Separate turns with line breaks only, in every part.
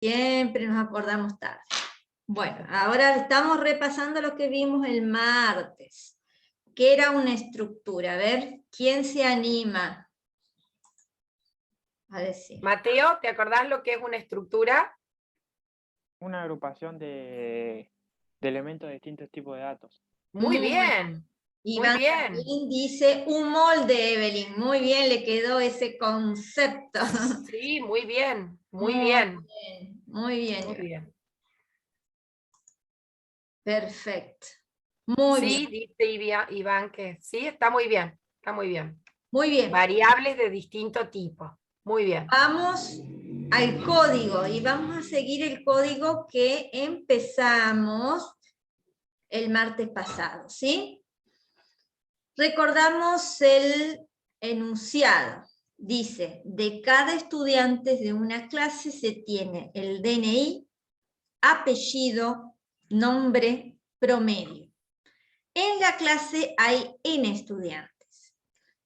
Siempre nos acordamos tarde. Bueno, ahora estamos repasando lo que vimos el martes. ¿Qué era una estructura? A ver, ¿quién se anima a decir?
Mateo, ¿te acordás lo que es una estructura?
Una agrupación de elementos de distintos tipos de datos.
Muy bien, muy
Iván
bien.
también dice un molde, Evelyn. Muy bien, le quedó ese concepto.
Sí, muy bien, muy bien.
Muy bien,
Muy
Iván.
bien.
Perfecto. Muy bien.
Sí, dice Iván que sí, está muy bien, está muy bien.
Muy bien.
Variables de distinto tipo. Muy bien.
Vamos al código y vamos a seguir el código que empezamos el martes pasado, ¿sí? Recordamos el enunciado. Dice, de cada estudiante de una clase se tiene el DNI, apellido, nombre, promedio. En la clase hay N estudiantes.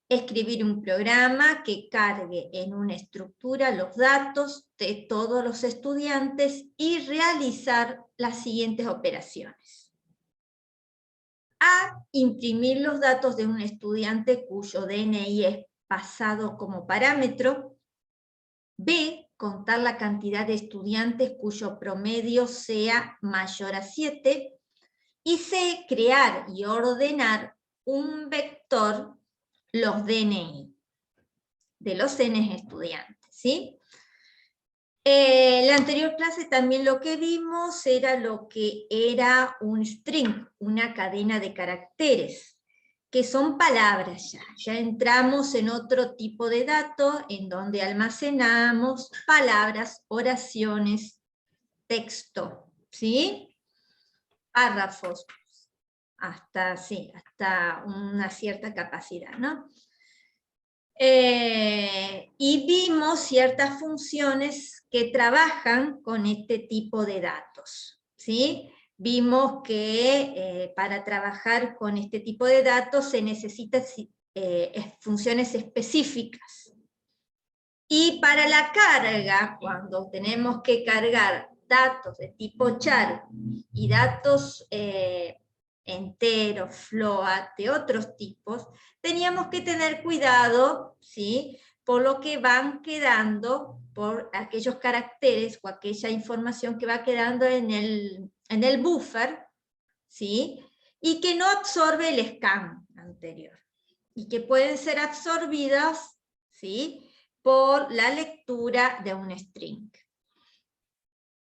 Escribir un programa que cargue en una estructura los datos de todos los estudiantes y realizar las siguientes operaciones. A. Imprimir los datos de un estudiante cuyo DNI es pasado como parámetro. B. Contar la cantidad de estudiantes cuyo promedio sea mayor a 7. Y C. Crear y ordenar un vector los DNI de los N estudiantes, ¿sí? La anterior clase también lo que vimos era lo que era un string, una cadena de caracteres, que son palabras ya. Ya entramos en otro tipo de datos en donde almacenamos palabras, oraciones, texto, ¿sí? Párrafos, hasta una cierta capacidad, ¿no? Y vimos ciertas funciones que trabajan con este tipo de datos, ¿sí? Vimos que para trabajar con este tipo de datos se necesitan funciones específicas. Y para la carga, cuando tenemos que cargar datos de tipo char y datos enteros, float, de otros tipos, teníamos que tener cuidado, ¿sí?, por lo que van quedando, por aquellos caracteres o aquella información que va quedando en el buffer, ¿sí?, y que no absorbe el scan anterior, y que pueden ser absorbidas, ¿sí?, por la lectura de un string.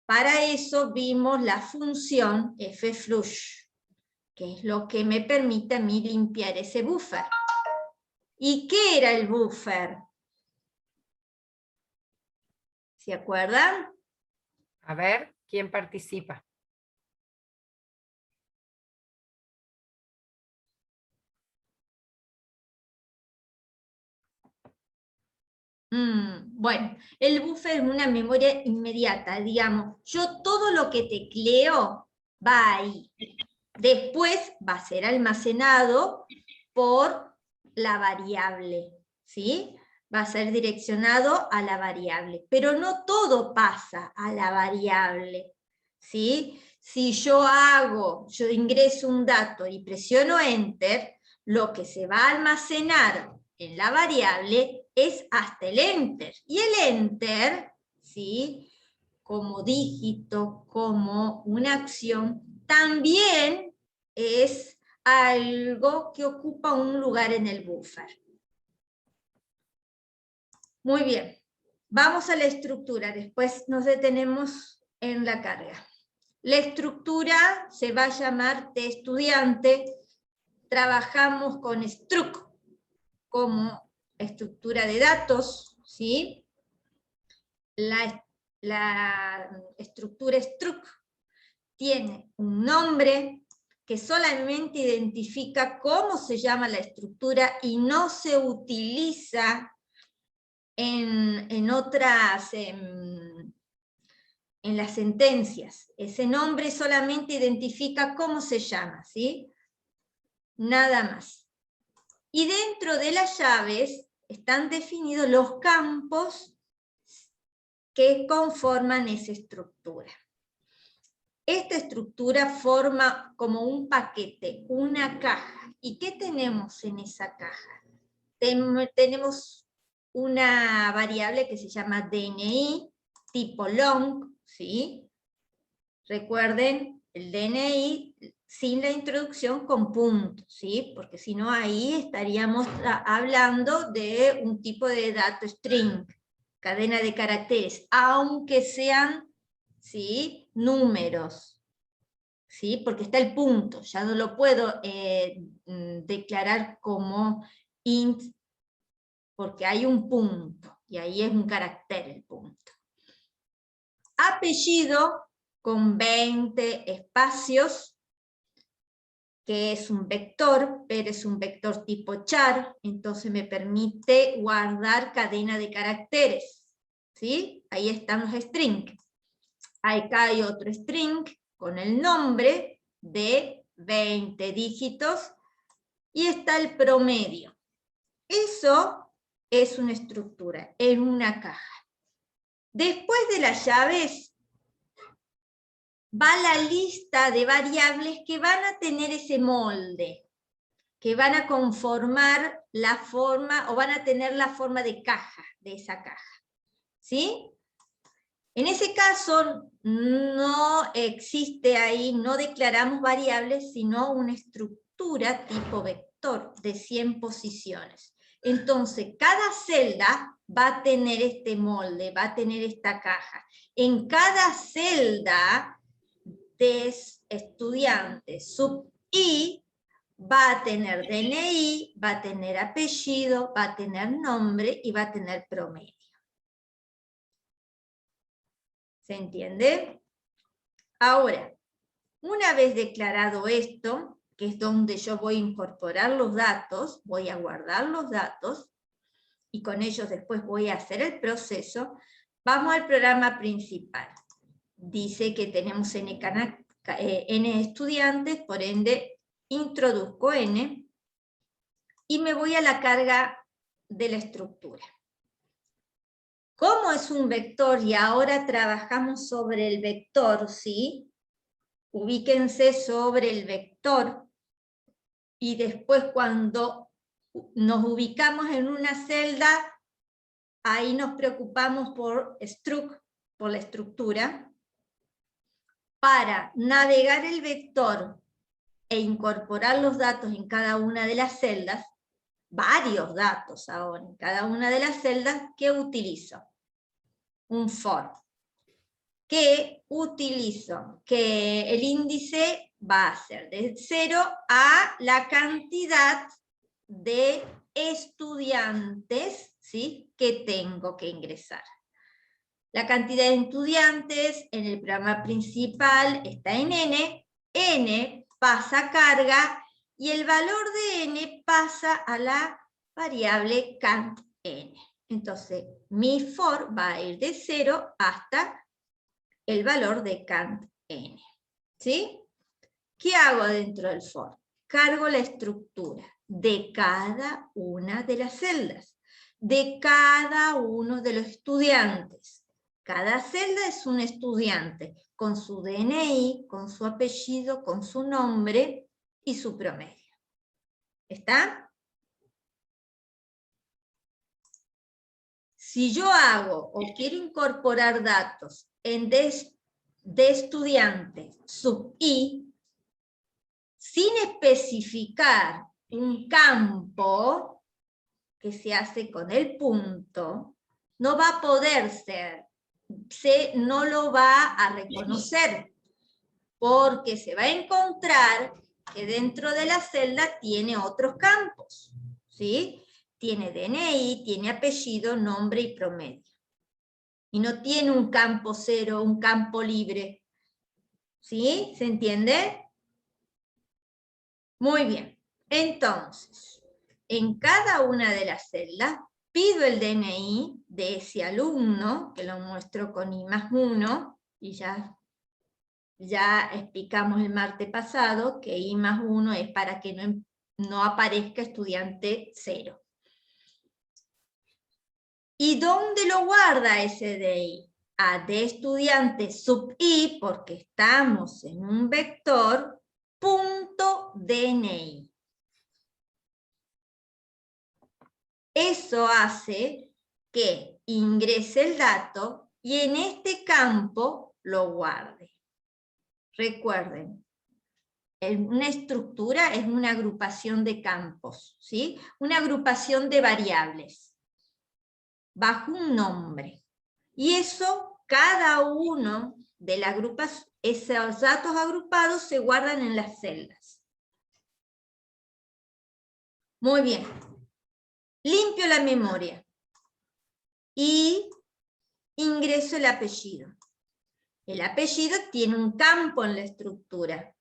Para eso vimos la función fflush, que es lo que me permite a mí limpiar ese buffer. ¿Y qué era el buffer? ¿Se acuerdan?
A ver, ¿quién participa?
Bueno, el buffer es una memoria inmediata, digamos, yo todo lo que tecleo va ahí. Después va a ser almacenado por la variable, ¿sí? Va a ser direccionado a la variable, pero no todo pasa a la variable, ¿sí? Si yo ingreso un dato y presiono Enter, lo que se va a almacenar en la variable es hasta el Enter. Y el Enter, ¿sí?, como dígito, como una acción, también es algo que ocupa un lugar en el buffer. Muy bien, vamos a la estructura, después nos detenemos en la carga. La estructura se va a llamar estudiante, trabajamos con struct como estructura de datos, ¿sí? La estructura struct tiene un nombre que solamente identifica cómo se llama la estructura y no se utiliza en otras, en las sentencias. Ese nombre solamente identifica cómo se llama, ¿sí? Nada más. Y dentro de las llaves están definidos los campos que conforman esa estructura. Esta estructura forma como un paquete, una caja. ¿Y qué tenemos en esa caja? Tenemos una variable que se llama DNI, tipo long, ¿sí? Recuerden, el DNI sin la introducción con puntos, ¿sí? Porque si no ahí estaríamos hablando de un tipo de dato string, cadena de caracteres, aunque sean, ¿sí?, números, ¿sí? Porque está el punto, ya no lo puedo declarar como int, porque hay un punto, y ahí es un carácter el punto. Apellido con 20 espacios, que es un vector, pero es un vector tipo char, entonces me permite guardar cadena de caracteres, ¿sí? Ahí están los strings. Acá hay otro string con el nombre de 20 dígitos, y está el promedio. Eso es una estructura, en una caja. Después de las llaves, va la lista de variables que van a tener ese molde, que van a conformar la forma, o van a tener la forma de caja, de esa caja. ¿Sí? En ese caso, no existe ahí, no declaramos variables, sino una estructura tipo vector de 100 posiciones. Entonces, cada celda va a tener este molde, va a tener esta caja. En cada celda de estudiantes sub I va a tener DNI, va a tener apellido, va a tener nombre y va a tener promedio. ¿Se entiende? Ahora, una vez declarado esto, que es donde yo voy a incorporar los datos, voy a guardar los datos, y con ellos después voy a hacer el proceso, vamos al programa principal. Dice que tenemos n estudiantes, por ende introduzco n, y me voy a la carga de la estructura. Como es un vector y ahora trabajamos sobre el vector, ¿sí? Ubíquense sobre el vector, y después cuando nos ubicamos en una celda, ahí nos preocupamos por struct, por la estructura, para navegar el vector e incorporar los datos en cada una de las celdas, varios datos ahora en cada una de las celdas, que utilizo un for, que utilizo que el índice va a ser de 0 a la cantidad de estudiantes, ¿sí?, que tengo que ingresar. La cantidad de estudiantes en el programa principal está en n pasa a carga, y el valor de n pasa a la variable cant n. Entonces, mi for va a ir de 0 hasta el valor de cant n. ¿Sí? ¿Qué hago dentro del for? Cargo la estructura de cada una de las celdas, de cada uno de los estudiantes. Cada celda es un estudiante, con su DNI, con su apellido, con su nombre y su promedio. ¿Está? Si yo hago o quiero incorporar datos en de estudiantes sub I, sin especificar un campo que se hace con el punto, no va a poder ser, no lo va a reconocer, porque se va a encontrar que dentro de la celda tiene otros campos, ¿sí? Tiene DNI, tiene apellido, nombre y promedio. Y no tiene un campo cero, un campo libre. ¿Sí? ¿Se entiende? Muy bien. Entonces, en cada una de las celdas, pido el DNI de ese alumno, que lo muestro con I+1, y ya explicamos el martes pasado que I+1 es para que no aparezca estudiante 0. ¿Y dónde lo guarda ese DNI? a de estudiante sub i, porque estamos en un vector, punto DNI. Eso hace que ingrese el dato y en este campo lo guarde. Recuerden, una estructura es una agrupación de campos, ¿sí? Una agrupación de variables bajo un nombre. Y eso, cada uno de las grupas, esos datos agrupados se guardan en las celdas. Muy bien. Limpio la memoria y ingreso el apellido. El apellido tiene un campo en la estructura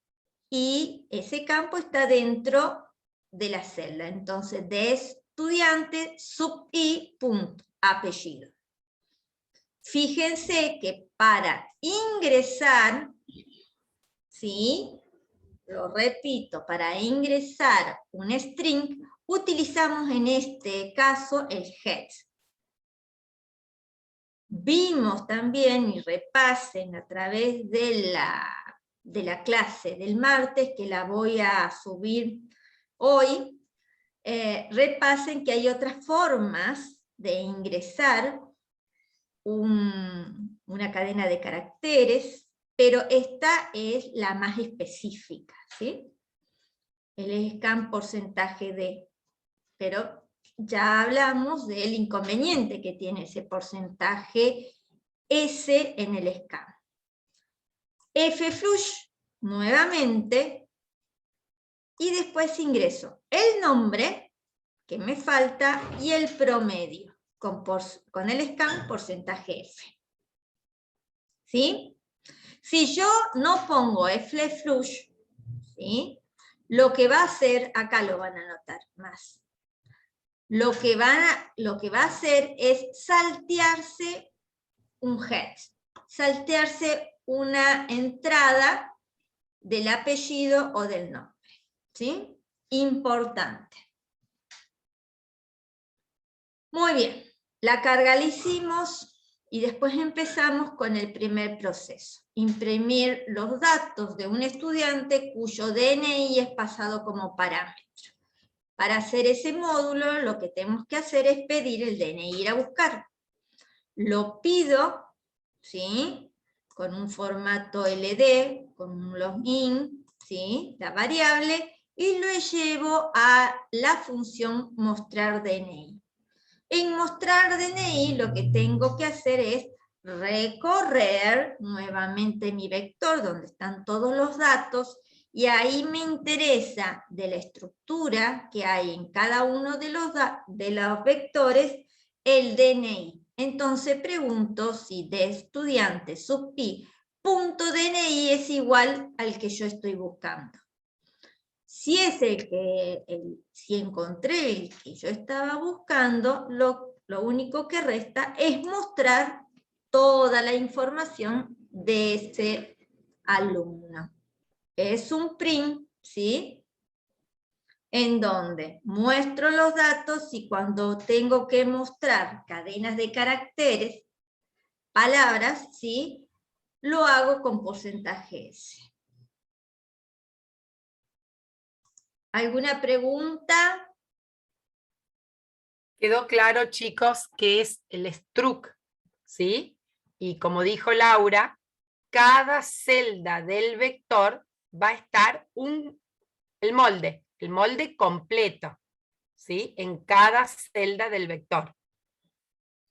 y ese campo está dentro de la celda. Entonces, de estudiante sub i punto apellido. Fíjense que para ingresar, ¿sí? Lo repito, para ingresar un string, utilizamos en este caso el head. Vimos también, y repasen a través de la clase del martes, que la voy a subir hoy, repasen que hay otras formas de ingresar una cadena de caracteres, pero esta es la más específica, ¿sí? El scan porcentaje de, pero ya hablamos del inconveniente que tiene ese porcentaje S en el scan. Fflush, nuevamente, y después ingreso el nombre que me falta y el promedio, con el scan porcentaje F. ¿Sí? Si yo no pongo Fflush, ¿sí? Lo que va a hacer, acá lo van a notar más, lo que va a hacer es saltearse un head, saltearse una entrada del apellido o del nombre, ¿sí? Importante. Muy bien, la carga la hicimos y después empezamos con el primer proceso. Imprimir los datos de un estudiante cuyo DNI es pasado como parámetro. Para hacer ese módulo, lo que tenemos que hacer es pedir el DNI, ir a buscar. Lo pido, ¿sí? Con un formato LD, con un login, ¿sí? La variable, y lo llevo a la función mostrar DNI. En mostrar DNI lo que tengo que hacer es recorrer nuevamente mi vector donde están todos los datos, y ahí me interesa de la estructura que hay en cada uno de los vectores el DNI. Entonces pregunto si de estudiante sub i punto DNI es igual al que yo estoy buscando. Si es si encontré el que yo estaba buscando, lo único que resta es mostrar toda la información de ese alumno. Es un print, ¿sí? En donde muestro los datos y cuando tengo que mostrar cadenas de caracteres, palabras, ¿sí? Lo hago con porcentaje S. ¿Alguna pregunta?
Quedó claro, chicos, que es el struct, ¿sí? Y como dijo Laura, cada celda del vector va a estar el molde completo, ¿sí? En cada celda del vector.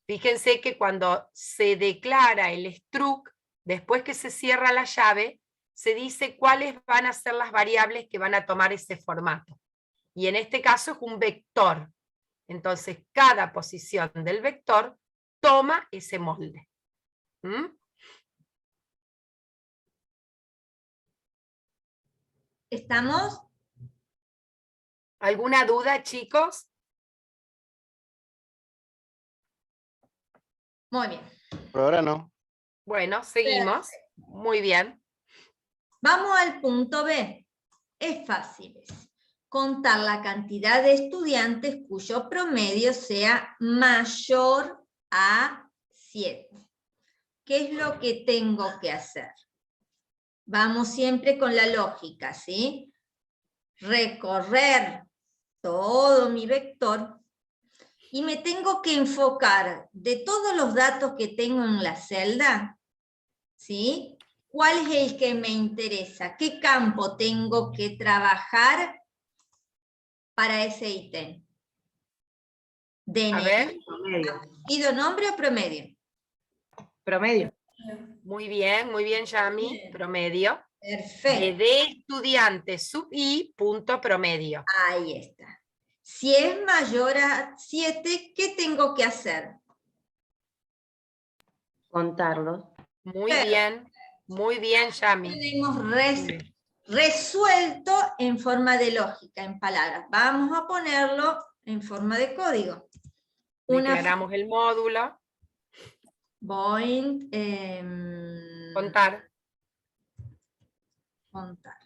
Fíjense que cuando se declara el struct, después que se cierra la llave, se dice cuáles van a ser las variables que van a tomar ese formato. Y en este caso es un vector. Entonces, cada posición del vector toma ese molde. ¿Mm?
¿Estamos?
¿Alguna duda, chicos?
Muy bien.
Por ahora no.
Bueno, seguimos. Muy bien.
Vamos al punto B. Es fácil. Contar la cantidad de estudiantes cuyo promedio sea mayor a 7. ¿qué es lo que tengo que hacer? Vamos siempre con la lógica, ¿sí? Recorrer todo mi vector y me tengo que enfocar de todos los datos que tengo en la celda, ¿sí? ¿Cuál es el que me interesa? ¿Qué campo tengo que trabajar para ese ítem?
A ver,
DNI, apellido, nombre o promedio.
Promedio.
muy bien, Yami,
Bien.
promedio.
Perfecto,
De estudiante sub I, punto promedio.
ahí está. Si es mayor a 7, ¿qué tengo que hacer?
Contarlos.
Muy bien, Yami.
Tenemos
Muy bien.
resuelto en forma de lógica, en palabras. Vamos a ponerlo en forma de código.
Declaramos el módulo,
Voy
contar.
contar.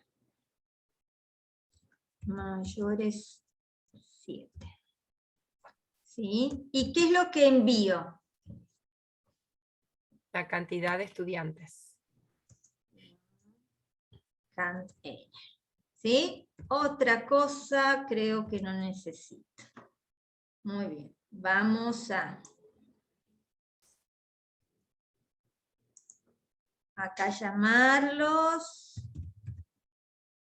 Mayores 7. ¿Sí? ¿Y qué es lo que envío?
La cantidad de estudiantes.
Cant N. ¿Sí? Otra cosa creo que no necesito. Muy bien. Vamos a acá llamarlos.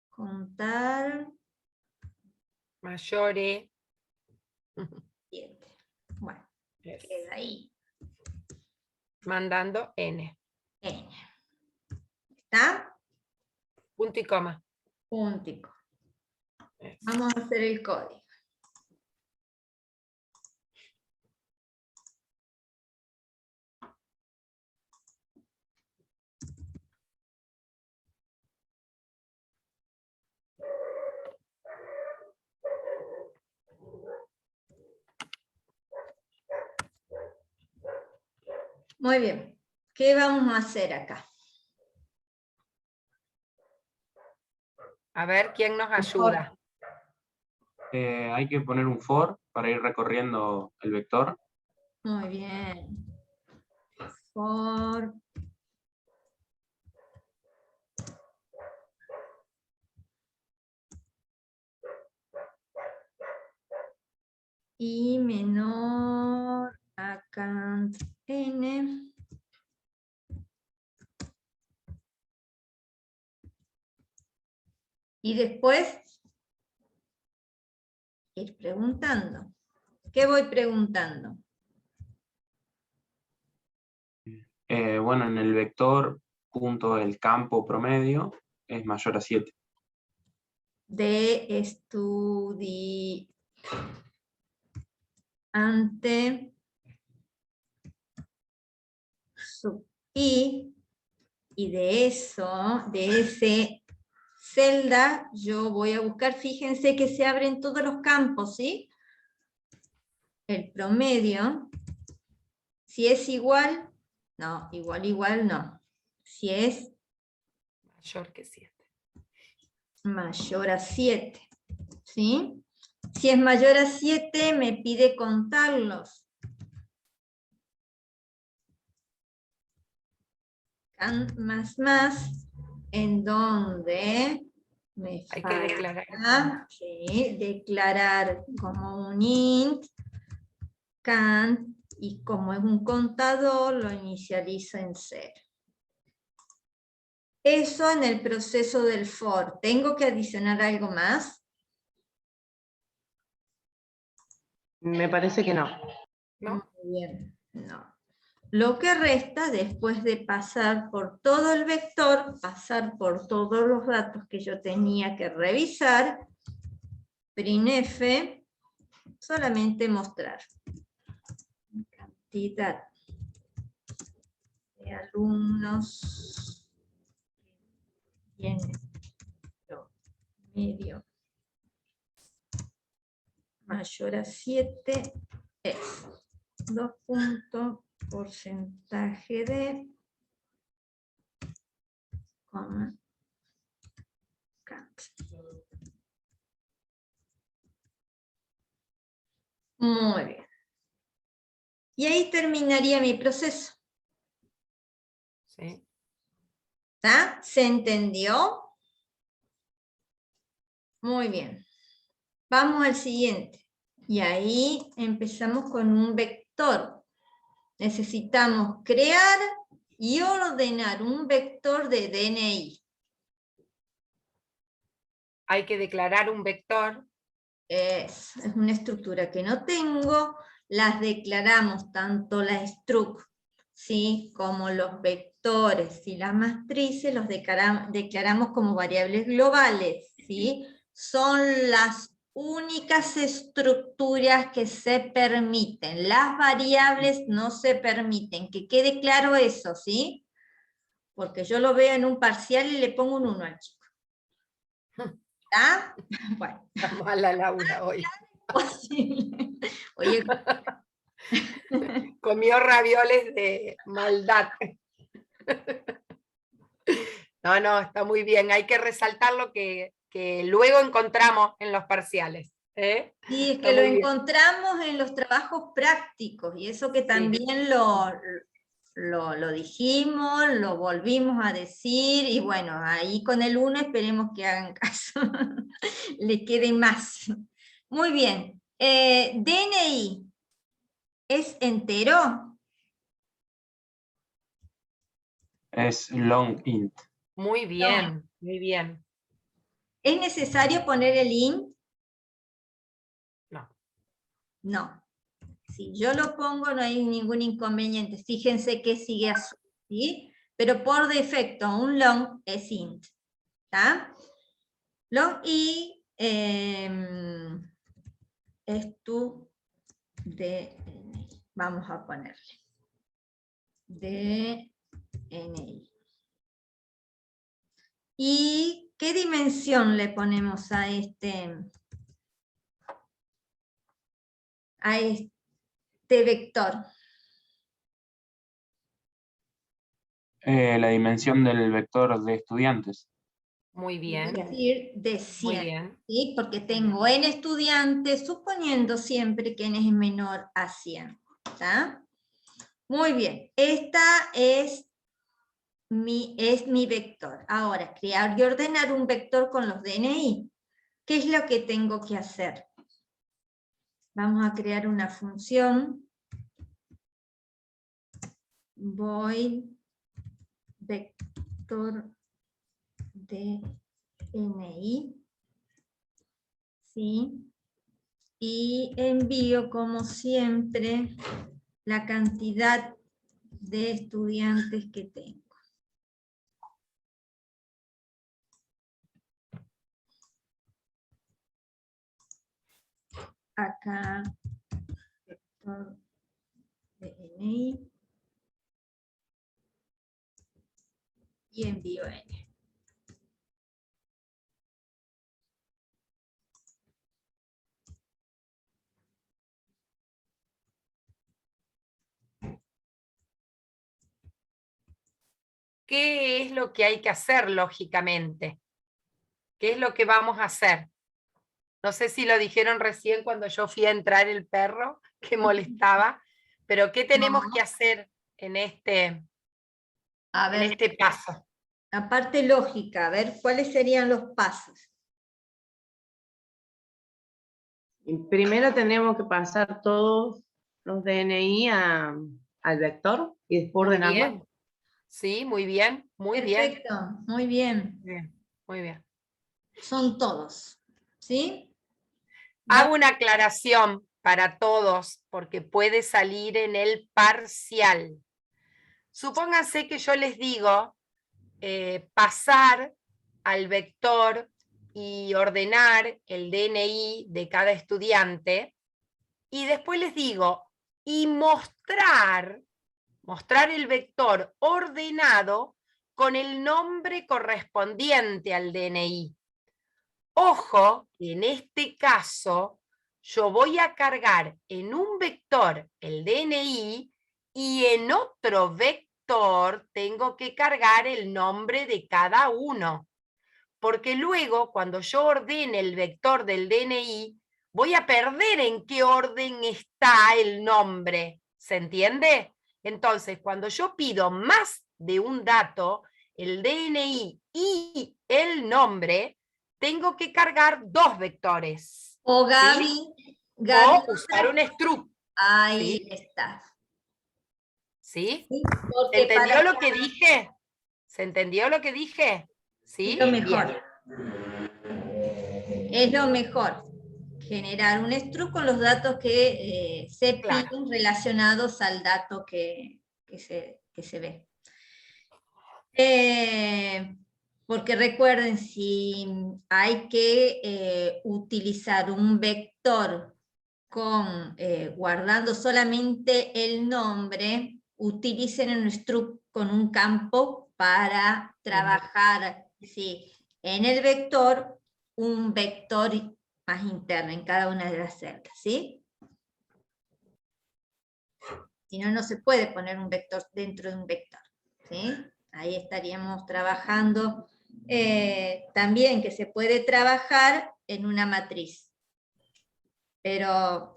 Contar
Mayores.
7. Bueno, queda ahí.
Mandando N.
N. ¿Está?
Punto y coma.
Puntico.
Eso.
Vamos a hacer el código. Muy bien. ¿Qué vamos a hacer acá?
A ver quién nos ayuda.
Hay que poner un for para ir recorriendo el vector.
Muy bien. For y menor a cant n. Y después ir preguntando. ¿Qué voy preguntando?
Bueno, en el vector punto el campo promedio es mayor a 7.
De estudiante sub I, y de eso, de ese celda, yo voy a buscar, fíjense que se abren todos los campos, ¿sí? El promedio, si es igual, no, igual no. Si es
Mayor que 7.
mayor a 7, ¿sí? Si es mayor a 7, me pide contarlos. Más, en donde me
Hay que
falta,
declarar.
sí, declarar como un int, cant, y como es un contador, lo inicializo en 0. Eso en el proceso del for. ¿Tengo que adicionar algo más?
Me parece que no.
¿No?
Muy bien, no. Lo que resta, después de pasar por todo el vector, pasar por todos los datos que yo tenía que revisar, printf, solamente mostrar cantidad de alumnos que tienen promedio mayor a 7 es 2 puntos porcentaje de coma cant. Muy bien. Y ahí terminaría mi proceso.
¿sí?
¿Está? ¿Se entendió? Muy bien. Vamos al siguiente. Y ahí empezamos con un vector. Necesitamos crear y ordenar un vector de DNI.
Hay que declarar un vector.
Es una estructura que no tengo. Las declaramos tanto la struct, ¿sí?, como los vectores y las matrices, los declaramos como variables globales, ¿sí? Son las únicas estructuras que se permiten. Las variables no se permiten. Que quede claro eso, ¿sí? Porque yo lo veo en un parcial y le pongo un 1 al chico. ¿Está? Bueno.
Está mala Laura hoy.
Posible. Oye,
Comió ravioles de maldad. No, no, está muy bien. Hay que resaltar lo que luego encontramos en los parciales. ¿Eh?
sí, es
Está
que lo
muy bien.
encontramos en los trabajos prácticos, y eso que también lo dijimos, lo volvimos a decir, y bueno, ahí con el 1 esperemos que hagan caso, le quede más. Muy bien, DNI, ¿es entero?
Es long int.
Muy bien, muy bien.
¿Es necesario poner el int?
No.
No. Si yo lo pongo no hay ningún inconveniente. Fíjense que sigue azul, ¿sí? Pero por defecto un long es int. ¿Está? Long y es tu DNI. Vamos a ponerle. DNI. ¿Y qué dimensión le ponemos a este vector?
La dimensión del vector de estudiantes.
Muy
Es
bien.
decir, de 100.
Muy bien.
¿Sí? Porque tengo n estudiantes, suponiendo siempre que n es menor a 100. ¿Está? Muy bien. Esta es mi vector. Ahora, crear y ordenar un vector con los DNI. ¿Qué es lo que tengo que hacer? Vamos a crear una función void vector DNI. ¿Sí? Y envío, como siempre, la cantidad de estudiantes que tengo. Acá, vector DNI, y envío n.
¿Qué es lo que hay que hacer lógicamente? ¿Qué es lo que vamos a hacer? No sé si lo dijeron recién cuando yo fui a entrar el perro, que molestaba, pero ¿qué tenemos que hacer en este paso?
La parte lógica, a ver, ¿cuáles serían los pasos?
Y primero tenemos que pasar todos los DNI al vector y después
Muy
ordenarlo.
bien. Sí, muy bien, muy bien.
Perfecto, muy bien.
Muy bien.
Son todos, ¿sí?
Hago una aclaración para todos, porque puede salir en el parcial. Supónganse que yo les digo pasar al vector y ordenar el DNI de cada estudiante, y después les digo, y mostrar el vector ordenado con el nombre correspondiente al DNI. Ojo, que en este caso yo voy a cargar en un vector el DNI y en otro vector tengo que cargar el nombre de cada uno. Porque luego, cuando yo ordene el vector del DNI, voy a perder en qué orden está el nombre. ¿Se entiende? Entonces, cuando yo pido más de un dato, el DNI y el nombre, tengo que cargar 2 vectores.
O Gaby,
¿sí?
Gaby,
O usar un struct.
ahí
¿sí?
está.
¿Sí?
¿Sí?
¿Se
Porque
entendió
para
lo que dije? ¿Se entendió lo que dije? ¿Sí?
es lo mejor.
Bien.
Es lo mejor. Generar un struct con los datos que se
Claro.
piden relacionados al dato que se ve. Porque recuerden, si hay que utilizar un vector guardando solamente el nombre, utilicen un struct con un campo para trabajar en el vector, un vector más interno en cada una de las celdas, ¿sí? Si no, no se puede poner un vector dentro de un vector, ¿sí? Ahí estaríamos trabajando también que se puede trabajar en una matriz, pero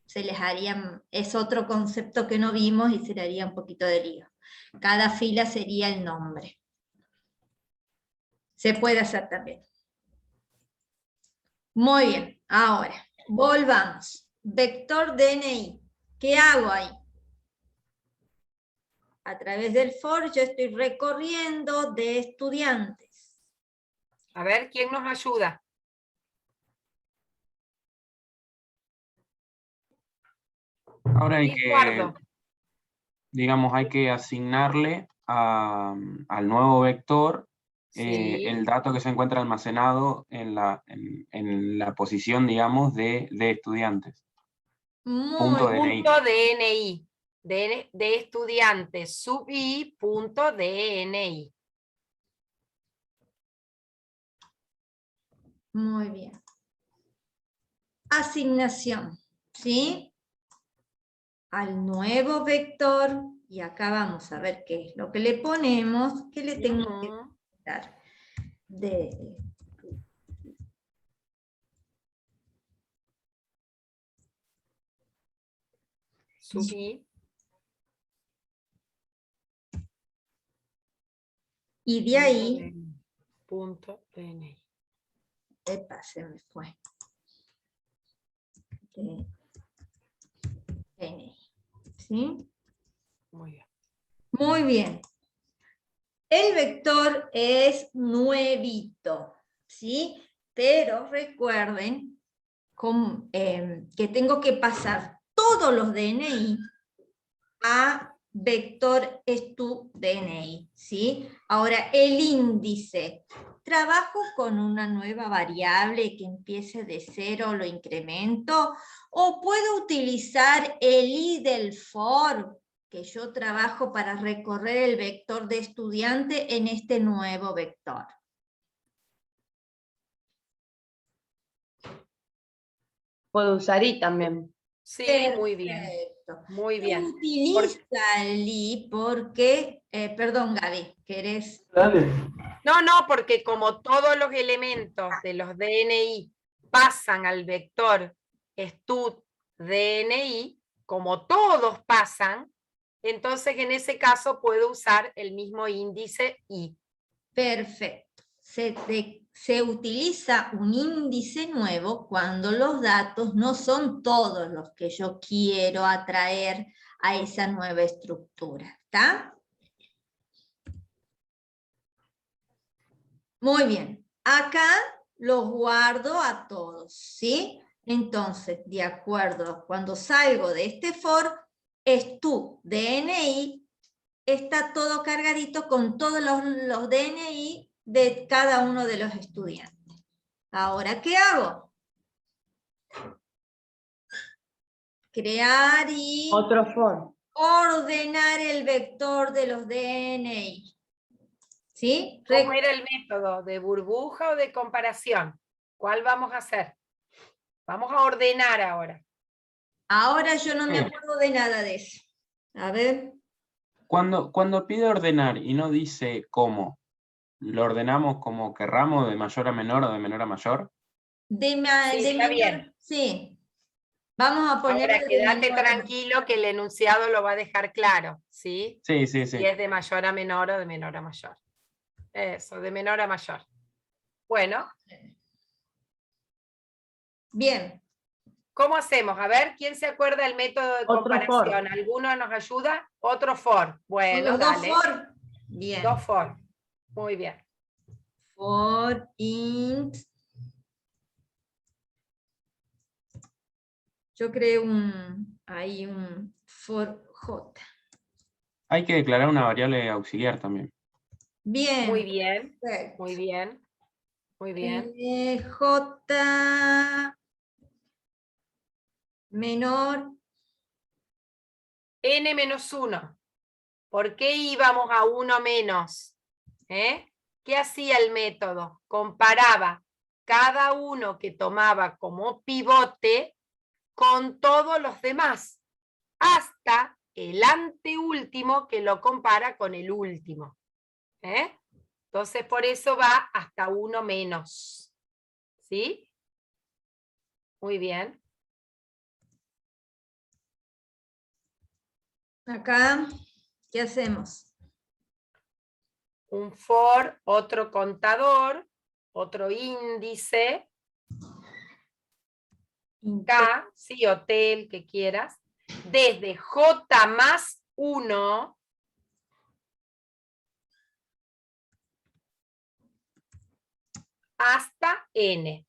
se les haría, es otro concepto que no vimos y se le haría un poquito de lío. Cada fila sería el nombre. Se puede hacer también. Muy bien, ahora, volvamos. Vector DNI, ¿qué hago ahí? A través del for yo estoy recorriendo de estudiantes.
A ver, ¿quién nos ayuda?
Ahora hay
Sí,
que,
Eduardo.
digamos, hay que asignarle al nuevo vector
Sí.
el dato que se encuentra almacenado en la posición, digamos, de estudiantes. Punto DNI.
Punto DNI. De estudiantes, sub i, punto DNI.
Muy bien. Asignación, ¿sí? Al nuevo vector, y acá vamos a ver qué es lo que le ponemos, que le tengo que dar de
Sub i.
y de ahí,
Punto DNI.
epa, se me fue. DNI, ¿sí?
Muy bien.
Muy bien. El vector es nuevito, ¿sí? Pero recuerden que tengo que pasar todos los DNI a vector DNI, ¿sí? Ahora, el índice. ¿Trabajo con una nueva variable que empiece de 0, lo incremento? ¿O puedo utilizar el i del for, que yo trabajo para recorrer el vector de estudiante en este nuevo vector?
Puedo usar i también.
Sí, muy bien.
Perfecto.
Muy bien.
Utiliza el i porque, perdón Gaby, ¿querés?
No, no, porque como todos los elementos de los DNI pasan al vector stud DNI, como todos pasan, entonces en ese caso puedo usar el mismo índice i.
Perfecto. Se utiliza un índice nuevo cuando los datos no son todos los que yo quiero atraer a esa nueva estructura. ¿Está? Muy bien. Acá los guardo a todos, ¿sí? Entonces, de acuerdo, cuando salgo de este for, tu DNI está todo cargadito con todos los DNI de cada uno de los estudiantes. Ahora, ¿qué hago? Crear y
Otro for.
ordenar el vector de los DNI. ¿Sí?
¿Cómo era el método? ¿De burbuja o de comparación? ¿Cuál vamos a hacer? Vamos a ordenar ahora.
Ahora yo no me acuerdo de nada de eso. A ver.
Cuando pide ordenar y no dice cómo, ¿lo ordenamos como querramos, de mayor a menor o de menor a mayor?
Sí, está bien.
Sí. Vamos a poner...
Ahora, quédate tranquilo que el enunciado lo va a dejar claro, ¿sí?
Sí.
Si es de mayor a menor o de menor a mayor. Eso, de menor a mayor. Bueno.
Bien.
¿Cómo hacemos? A ver, ¿quién se acuerda del método de
Otro
comparación?
for.
¿Alguno nos ayuda? Otro for. Bueno,
¿Los dos
dale.
for? Bien.
Dos for. Muy bien.
For int. Yo creo ahí un for j.
Hay que declarar una variable auxiliar también.
Bien.
Muy bien.
Perfecto.
Muy bien. Muy bien.
J menor.
N-1. ¿Por qué íbamos a 1 menos? ¿Qué hacía el método? Comparaba cada uno que tomaba como pivote con todos los demás, hasta el anteúltimo que lo compara con el último. Entonces por eso va hasta 1 menos. ¿Sí? Muy bien.
Acá, ¿qué hacemos?
Un for, otro contador, otro índice, K, sí, o T, el que quieras, desde J más 1 hasta N.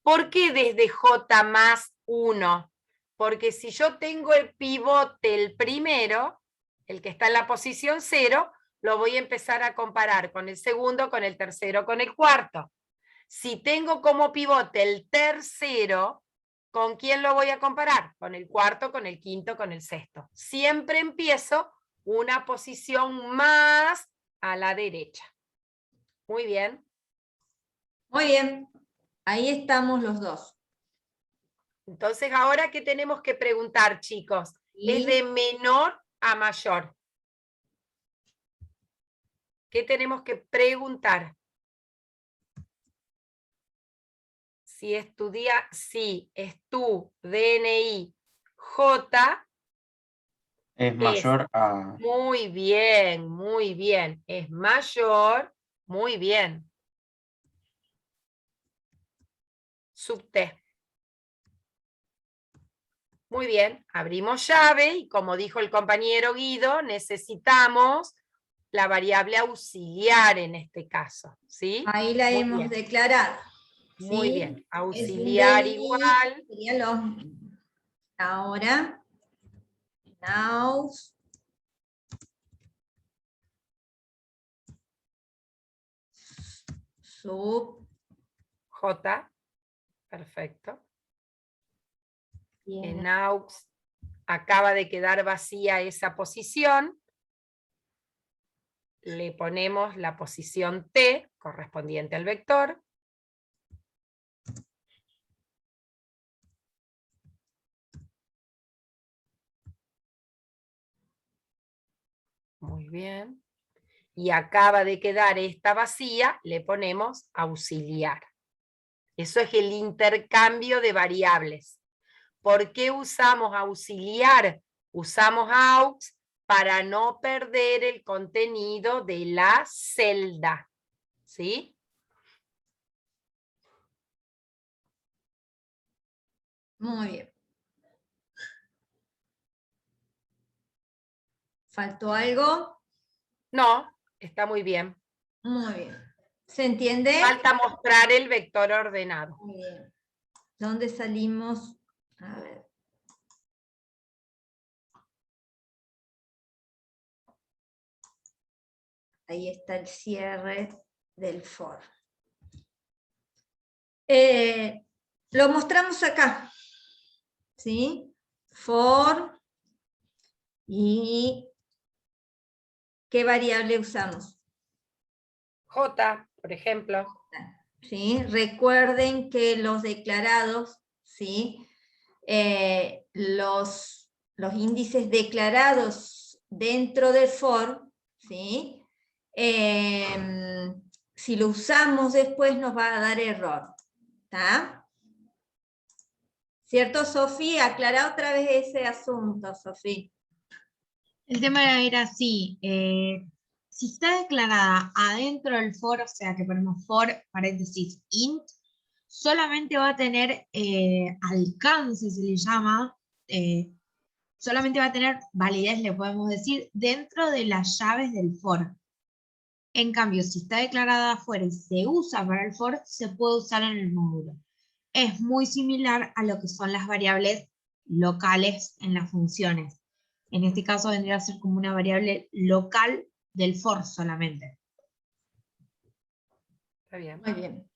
¿Por qué desde J más 1? Porque si yo tengo el pivote, el primero, el que está en la posición 0, lo voy a empezar a comparar con el segundo, con el tercero, con el cuarto. Si tengo como pivote el tercero, ¿con quién lo voy a comparar? Con el cuarto, con el quinto, con el sexto. Siempre empiezo una posición más a la derecha. Muy bien.
Muy bien. Ahí estamos los dos.
Entonces, ¿ahora qué tenemos que preguntar, chicos? Es de menor a mayor. ¿Qué tenemos que preguntar? Si es tu DNI J.
Es mayor a...
Muy bien, muy bien. Es mayor, muy bien. Subte. Muy bien, abrimos llave y como dijo el compañero Guido, necesitamos la variable auxiliar en este caso, ¿sí?
Ahí la
Muy
hemos
bien.
declarado.
Muy
¿sí?
bien,
Es un
auxiliar
DNI,
igual.
sería lo mismo. Ahora, nous, sub,
J, perfecto.
bien.
En aux acaba de quedar vacía esa posición. Le ponemos la posición T correspondiente al vector. Muy bien. Y acaba de quedar esta vacía, le ponemos auxiliar. Eso es el intercambio de variables. ¿Por qué usamos auxiliar? Usamos aux para no perder el contenido de la celda. ¿Sí?
Muy bien. ¿Faltó algo?
No, está muy bien.
Muy bien. ¿Se entiende?
Falta mostrar el vector ordenado.
Muy bien. ¿Dónde salimos? A ver. Ahí está el cierre del for. Lo mostramos acá. ¿Sí? For. ¿Y qué variable usamos?
J, por ejemplo.
¿Sí? Recuerden que los declarados, ¿sí? Los índices declarados dentro del for, ¿sí? Si lo usamos después nos va a dar error. ¿Está? ¿Cierto, Sofía? Aclara otra vez ese asunto, Sofía.
El tema era así, si está declarada adentro del for, o sea que ponemos for, paréntesis, int, solamente va a tener alcance, se le llama, solamente va a tener validez, le podemos decir, dentro de las llaves del for. En cambio, si está declarada afuera y se usa para el for, se puede usar en el módulo. Es muy similar a lo que son las variables locales en las funciones. En este caso vendría a ser como una variable local del for solamente.
Está bien.
Muy bien.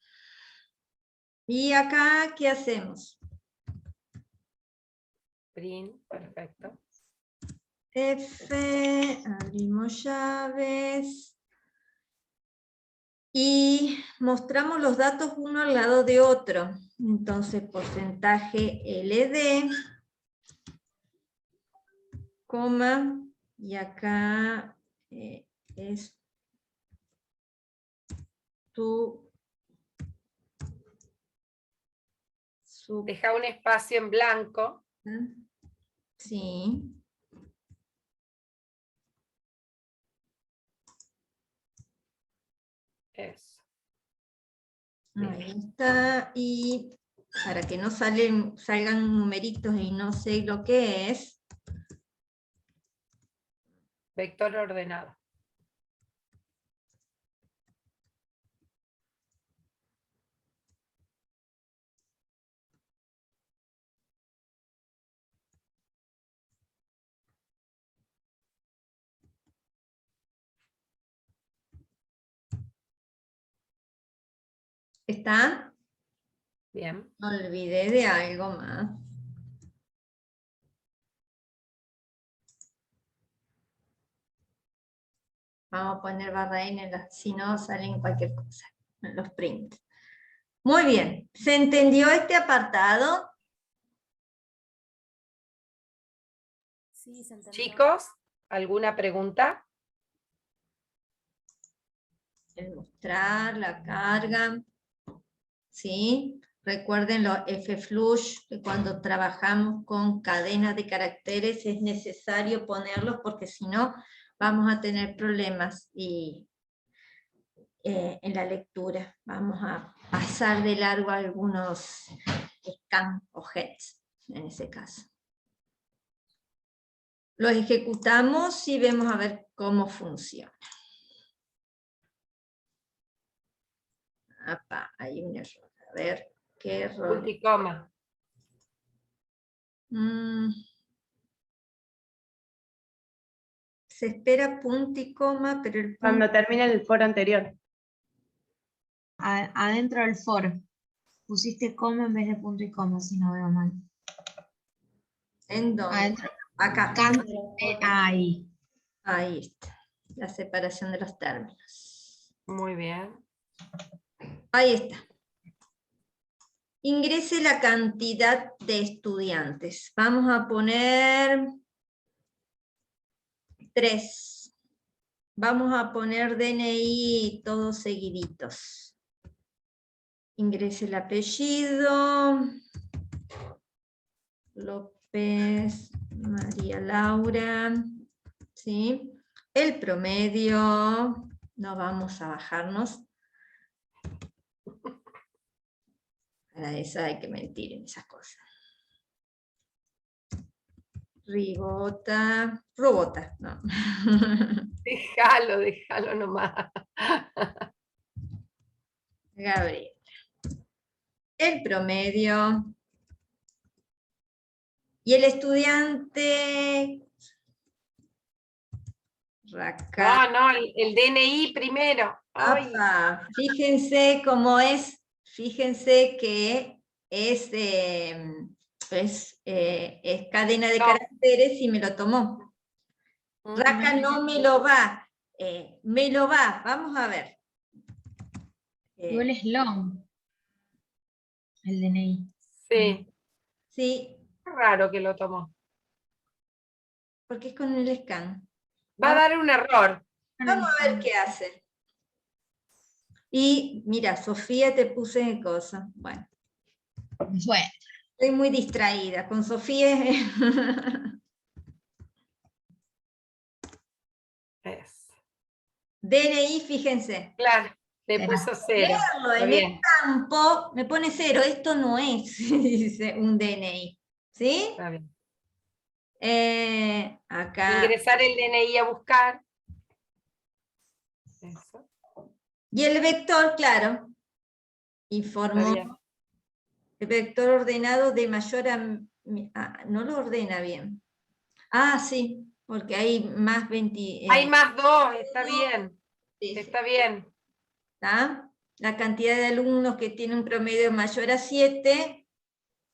¿Y acá qué hacemos?
Print, perfecto.
F, abrimos llaves. Y mostramos los datos uno al lado de otro. Entonces, porcentaje LD, coma, y acá es tu
Deja un espacio en blanco.
Sí.
Eso.
Ahí está. Y para que no salgan numeritos y no sé lo que es.
Vector ordenado.
¿Está?
Bien.
Me olvidé de algo más. Vamos a poner barra N, si no salen cualquier cosa en los prints. Muy bien, ¿se entendió este apartado?
Sí, se entendió.
Chicos, ¿alguna pregunta?
El mostrar, la carga, ¿sí? Recuerden los F-flush, que cuando trabajamos con cadenas de caracteres es necesario ponerlos porque si no vamos a tener problemas en la lectura. Vamos a pasar de largo algunos scan o heads en ese caso. Lo ejecutamos y vemos a ver cómo funciona. Apa, hay un error. A ver, ¿qué error?
Punto y coma.
Se espera punto y coma, pero el punto...
Cuando termine el foro anterior.
Adentro del for, pusiste coma en vez de punto y coma, si no veo mal.
¿En dónde?
Adentro.
Acá.
Ahí.
Ahí está. La separación de los términos.
Muy bien.
Ahí está. Ingrese la cantidad de estudiantes. Vamos a poner 3. Vamos a poner DNI todos seguiditos. Ingrese el apellido. López María Laura. ¿Sí? El promedio. No vamos a bajarnos. Para eso hay que mentir en esas cosas. Robota, no.
Déjalo nomás.
Gabriela. El promedio. Y el estudiante... Raca.
No, el DNI primero. Ay.
Apa, fíjense cómo es, fíjense que es cadena de caracteres y me lo tomó. Raca no me lo va, vamos a ver.
Igual es long. El DNI.
Sí.
Sí,
Qué raro que lo tomó.
porque es con el scan.
Va a dar un error.
Vamos a ver qué hace. Y mira, Sofía te puse en cosa. Bueno.
Bueno.
Estoy muy distraída. Con Sofía. DNI, fíjense.
Claro, le
Para
puso 0.
verlo
Está
en
bien.
el campo, me pone 0. Esto no es, dice, un DNI. ¿Sí?
Está bien.
Acá.
Ingresar el DNI a buscar. Eso.
Y el vector, claro,
Está
informó
bien.
el vector ordenado de mayor a... no lo ordena bien. Ah, sí, porque hay más 20...
Hay más 2, está bien.
sí,
Está bien.
¿está? La cantidad de alumnos que tiene un promedio mayor a 7.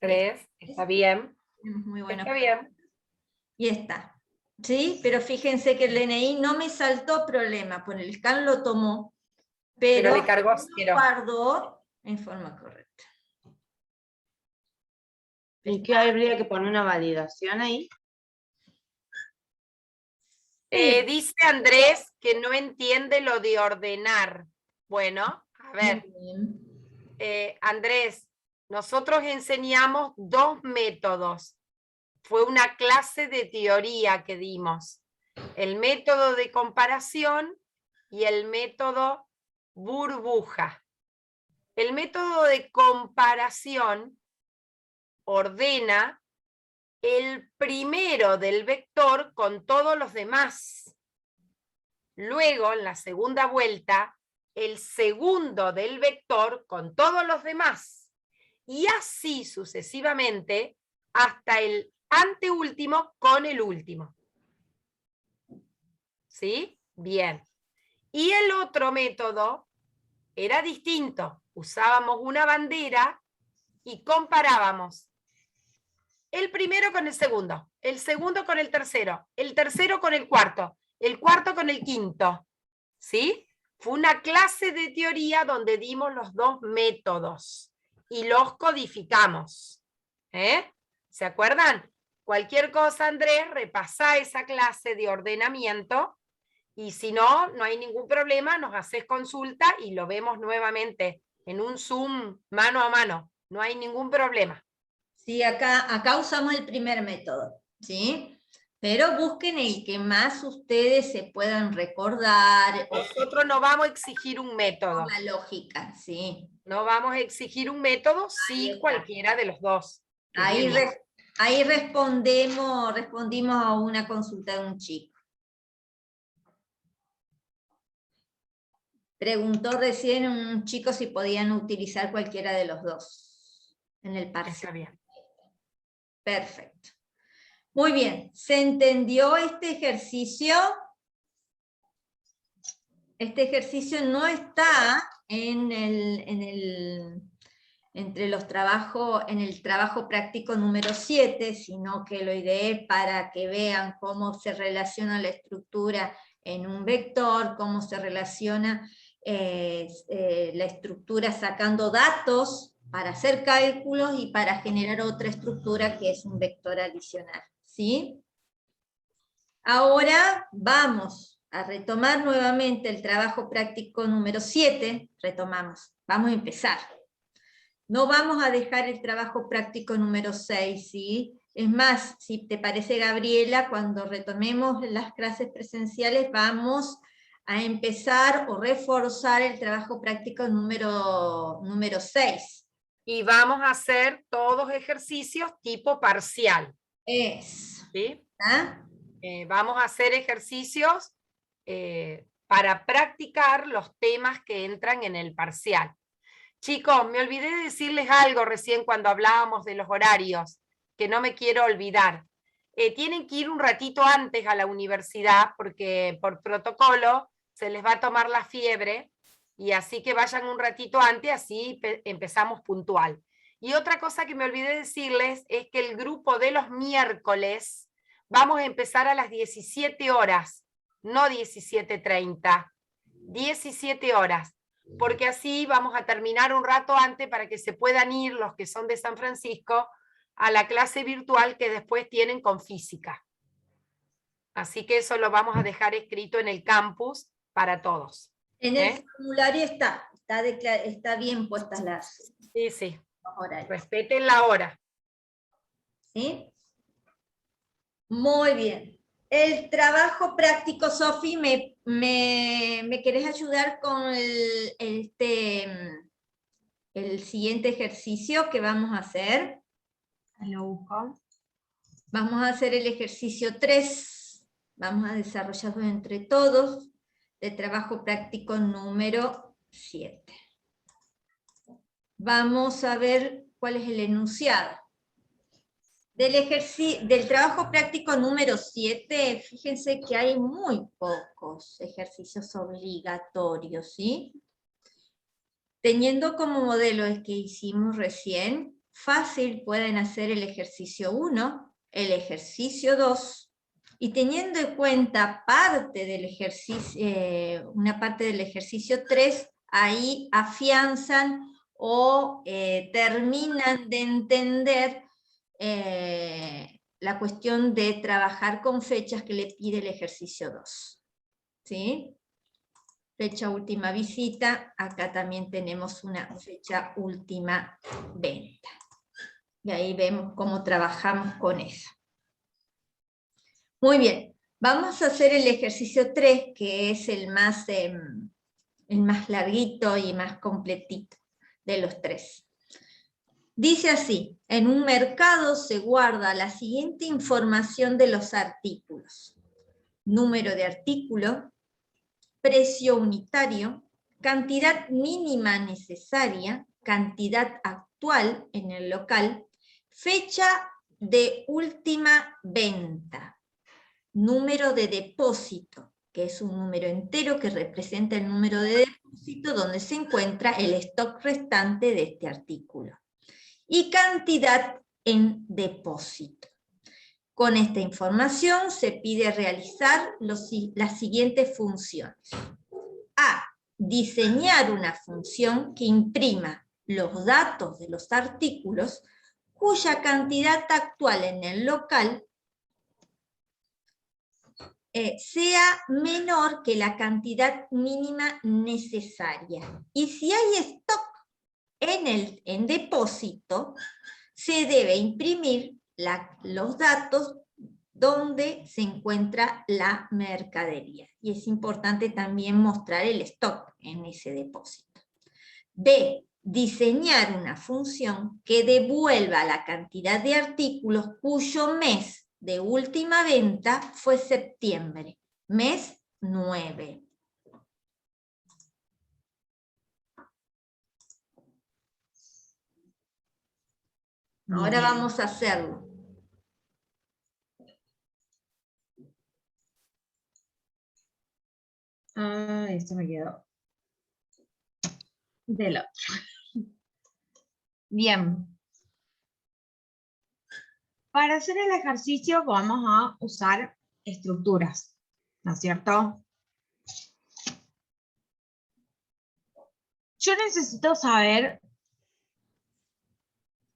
3, está bien.
Tenemos muy buenos.
Está bien.
Y está. ¿Sí? Pero fíjense que el DNI no me saltó problema, pues el scan lo tomó, pero
le cargó
lo
0.
guardó en forma correcta.
¿Y qué habría que poner una validación ahí?
Dice Andrés que no entiende lo de ordenar. Bueno, a ver.
Muy bien.
Andrés, nosotros enseñamos 2 métodos. Fue una clase de teoría que dimos. El método de comparación y el método burbuja. El método de comparación ordena el primero del vector con todos los demás. Luego, en la segunda vuelta, el segundo del vector con todos los demás. Y así sucesivamente hasta el anteúltimo con el último. ¿Sí? Bien. Y el otro método era distinto. Usábamos una bandera y comparábamos el primero con el segundo con el tercero con el cuarto con el quinto. ¿Sí? Fue una clase de teoría donde dimos los 2 métodos y los codificamos. ¿Se acuerdan? Cualquier cosa, Andrés, repasá esa clase de ordenamiento y si no, no hay ningún problema, nos haces consulta y lo vemos nuevamente en un Zoom mano a mano. No hay ningún problema.
Sí, acá usamos el primer método, ¿sí? Pero busquen el que más ustedes se puedan recordar.
Nosotros no vamos a exigir un método.
La lógica, sí.
No vamos a exigir un método, sí cualquiera de los 2.
Ahí respondimos a una consulta de un chico. Preguntó recién un chico si podían utilizar cualquiera de los 2 en el parcial.
Está bien.
Perfecto. Muy bien, ¿se entendió este ejercicio? Este ejercicio no está entre los trabajos, en el trabajo práctico número 7, sino que lo ideé para que vean cómo se relaciona la estructura en un vector, cómo se relaciona la estructura sacando datos para hacer cálculos y para generar otra estructura que es un vector adicional. ¿Sí? Ahora vamos a retomar nuevamente el trabajo práctico número 7, retomamos, vamos a empezar. No vamos a dejar el trabajo práctico número 6, ¿sí? Es más, si te parece, Gabriela, cuando retomemos las clases presenciales vamos a empezar o reforzar el trabajo práctico número 6.
Y vamos a hacer todos ejercicios tipo parcial.
¿Sí?
Vamos a hacer ejercicios para practicar los temas que entran en el parcial. Chicos, me olvidé de decirles algo recién cuando hablábamos de los horarios, que no me quiero olvidar. Tienen que ir un ratito antes a la universidad porque por protocolo se les va a tomar la fiebre y así que vayan un ratito antes, así empezamos puntual. Y otra cosa que me olvidé decirles es que el grupo de los miércoles vamos a empezar a las 17 horas, no 17:30, 17 horas. Porque así vamos a terminar un rato antes para que se puedan ir los que son de San Francisco a la clase virtual que después tienen con física. Así que eso lo vamos a dejar escrito en el campus para todos.
En el formulario está bien puestas las
sí.
horarios.
Respeten la hora.
¿Sí? Muy bien. El trabajo práctico, Sofi, ¿me querés ayudar con el siguiente ejercicio que vamos a hacer?
Lo busco.
Vamos a hacer el ejercicio 3. Vamos a desarrollarlo entre todos. De trabajo práctico número 7. Vamos a ver cuál es el enunciado. Del trabajo práctico número 7, fíjense que hay muy pocos ejercicios obligatorios, ¿sí? Teniendo como modelo el que hicimos recién, fácil pueden hacer el ejercicio 1, el ejercicio 2, y teniendo en cuenta parte del ejercicio, una parte del ejercicio 3, ahí afianzan o terminan de entender la cuestión de trabajar con fechas que le pide el ejercicio 2. ¿Sí? Fecha última visita, acá también tenemos una fecha última venta. Y ahí vemos cómo trabajamos con eso. Muy bien, vamos a hacer el ejercicio 3, que es el más larguito y más completito de los 3. Dice así: en un mercado se guarda la siguiente información de los artículos: número de artículo, precio unitario, cantidad mínima necesaria, cantidad actual en el local, fecha de última venta, número de depósito, que es un número entero que representa el número de depósito donde se encuentra el stock restante de este artículo, y cantidad en depósito. Con esta información se pide realizar las siguientes funciones. A. Diseñar una función que imprima los datos de los artículos cuya cantidad actual en el local sea menor que la cantidad mínima necesaria. Y si hay stock en depósito, se debe imprimir los datos donde se encuentra la mercadería. Y es importante también mostrar el stock en ese depósito. B. Diseñar una función que devuelva la cantidad de artículos cuyo mes de última venta fue septiembre, mes 9. Ahora vamos a hacerlo.
Esto me quedó del otro. Bien. Para hacer el ejercicio vamos a usar estructuras, ¿no es cierto? Yo necesito saber,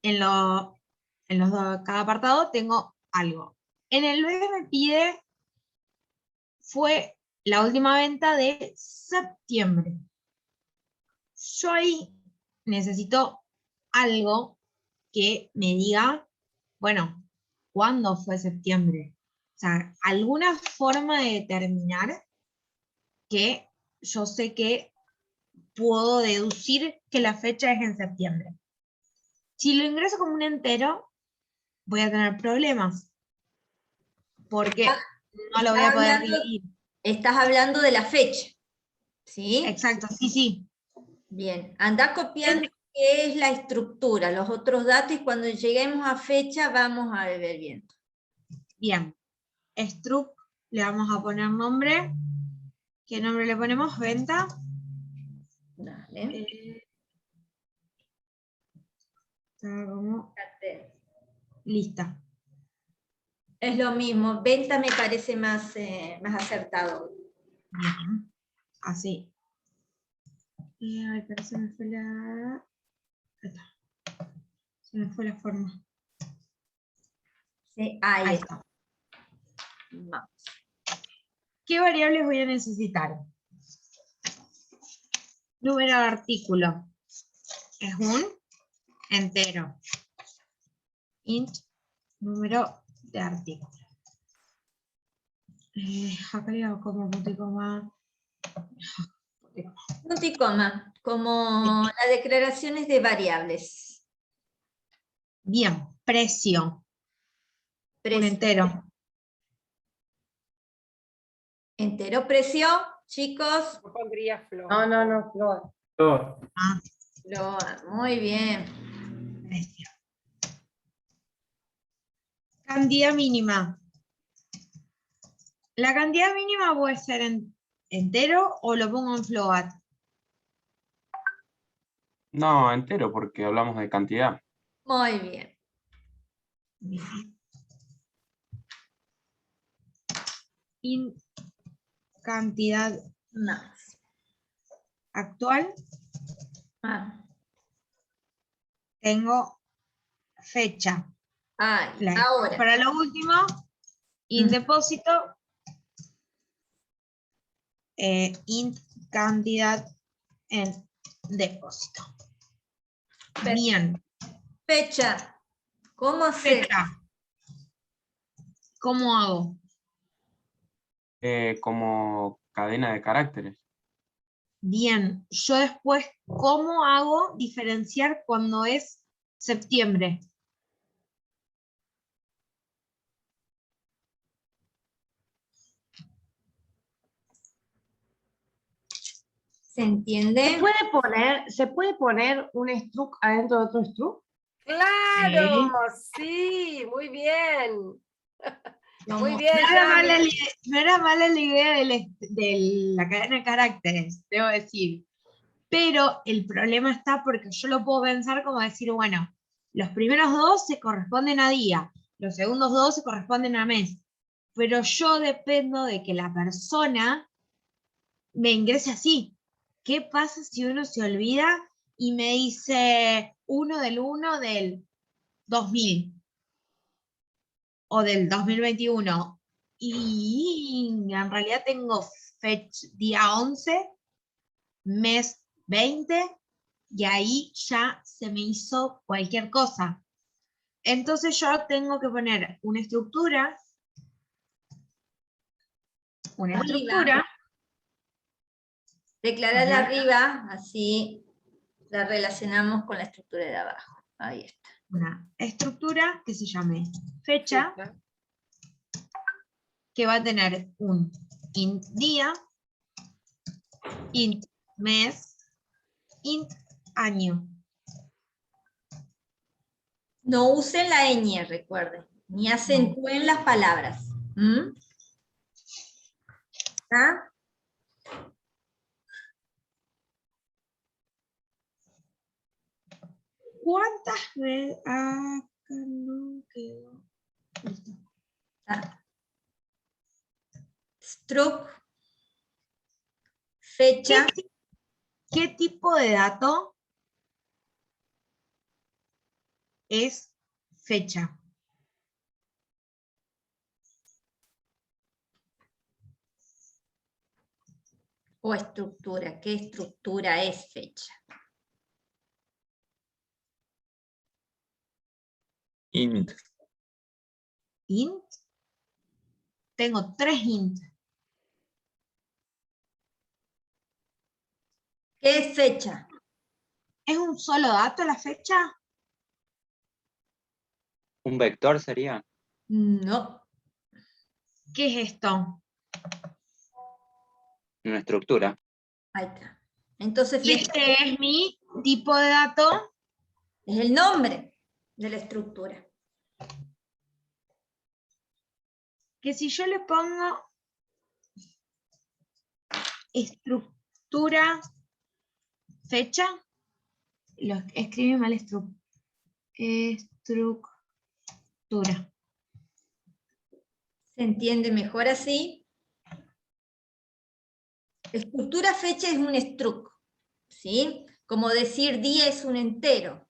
cada apartado tengo algo. En el B me pide, fue la última venta de septiembre. Yo ahí necesito algo que me diga, bueno, ¿cuándo fue septiembre? O sea, alguna forma de determinar que yo sé que puedo deducir que la fecha es en septiembre. Si lo ingreso como un entero, voy a tener problemas, porque no lo voy a poder dividir.
Estás hablando de la fecha, ¿sí?
Exacto, sí, sí.
Bien, anda copiando qué es la estructura, los otros datos, y cuando lleguemos a fecha vamos a ver bien.
Bien, struct, le vamos a poner nombre. ¿Qué nombre le ponemos? Venta.
Dale.
Está como lista.
Es lo mismo, venta me parece más acertado.
Bien, así. Ay, pero se me fue la... Se me fue la forma.
Sí,
ahí está.
Vamos.
¿Qué variables voy a necesitar? Número de artículo. Es un entero. Int número de artículo. Acá le hago como punto y coma.
Punto y coma, como las declaraciones de variables.
Bien, precio. Un
Precio.
entero.
Entero precio, chicos.
Yo pondría flor.
No, Flor.
Ah,
Muy bien.
precio. Cantidad mínima. La cantidad mínima puede ser entero o lo pongo en float.
No, entero, porque hablamos de cantidad.
Muy bien.
Bien. Cantidad
Más.
actual. Tengo fecha.
Ahora.
Para lo último, int depósito, int cantidad en depósito. Bien.
Fecha. ¿Cómo hacer?
Fecha. ¿Cómo hago?
Como cadena de caracteres.
Bien. Yo después, ¿cómo hago diferenciar cuando es septiembre?
¿Se entiende?
¿Se puede poner un struct adentro de otro struct?
¡Claro! Sí, muy bien. Muy bien,
No era mala la idea de la cadena de caracteres, debo decir. Pero el problema está porque yo lo puedo pensar como decir, bueno, los primeros dos se corresponden a día, los segundos dos se corresponden a mes. Pero yo dependo de que la persona me ingrese así. ¿Qué pasa si uno se olvida y me dice 1 del 2000? O del 2021, y en realidad tengo fecha día 11, mes 20, y ahí ya se me hizo cualquier cosa. Entonces yo tengo que poner una estructura,
Declararla arriba, así la relacionamos con la estructura de abajo. Ahí está.
una estructura que se llame fecha, que va a tener un int día, int mes, int año.
No usen la ñ, recuerden, ni acentúen las palabras. ¿Ah?
¿Cuántas veces? Acá no quedó. Listo.
Struct, fecha.
¿Qué tipo de dato es fecha?
O estructura. ¿Qué estructura es fecha?
Int.
¿Int? Tengo 3 int.
¿Qué es fecha?
¿Es un solo dato la fecha?
¿Un vector sería?
No.
¿Qué es esto?
Una estructura.
Ahí está. Entonces,
Y
fecha
este es mi tipo de dato.
es el nombre de la estructura.
Que si yo le pongo estructura fecha, lo escribe mal estructura.
¿Se entiende mejor así? Estructura fecha es un struct, ¿sí? Como decir día es un entero.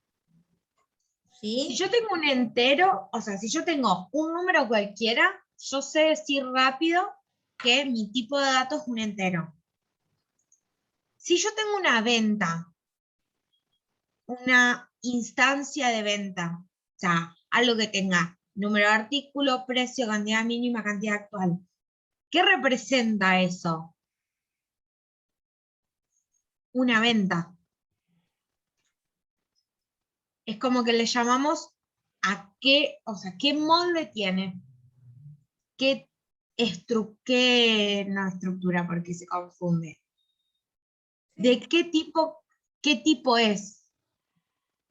¿Sí?
Si yo tengo un entero, o sea, si yo tengo un número cualquiera, yo sé decir rápido que mi tipo de dato es un entero. Si yo tengo una venta, una instancia de venta, o sea, algo que tenga número de artículo, precio, cantidad mínima, cantidad actual. ¿Qué representa eso? Una venta. Es como que le llamamos a qué, o sea, qué molde tiene, qué no estructura, porque se confunde. ¿De qué tipo es?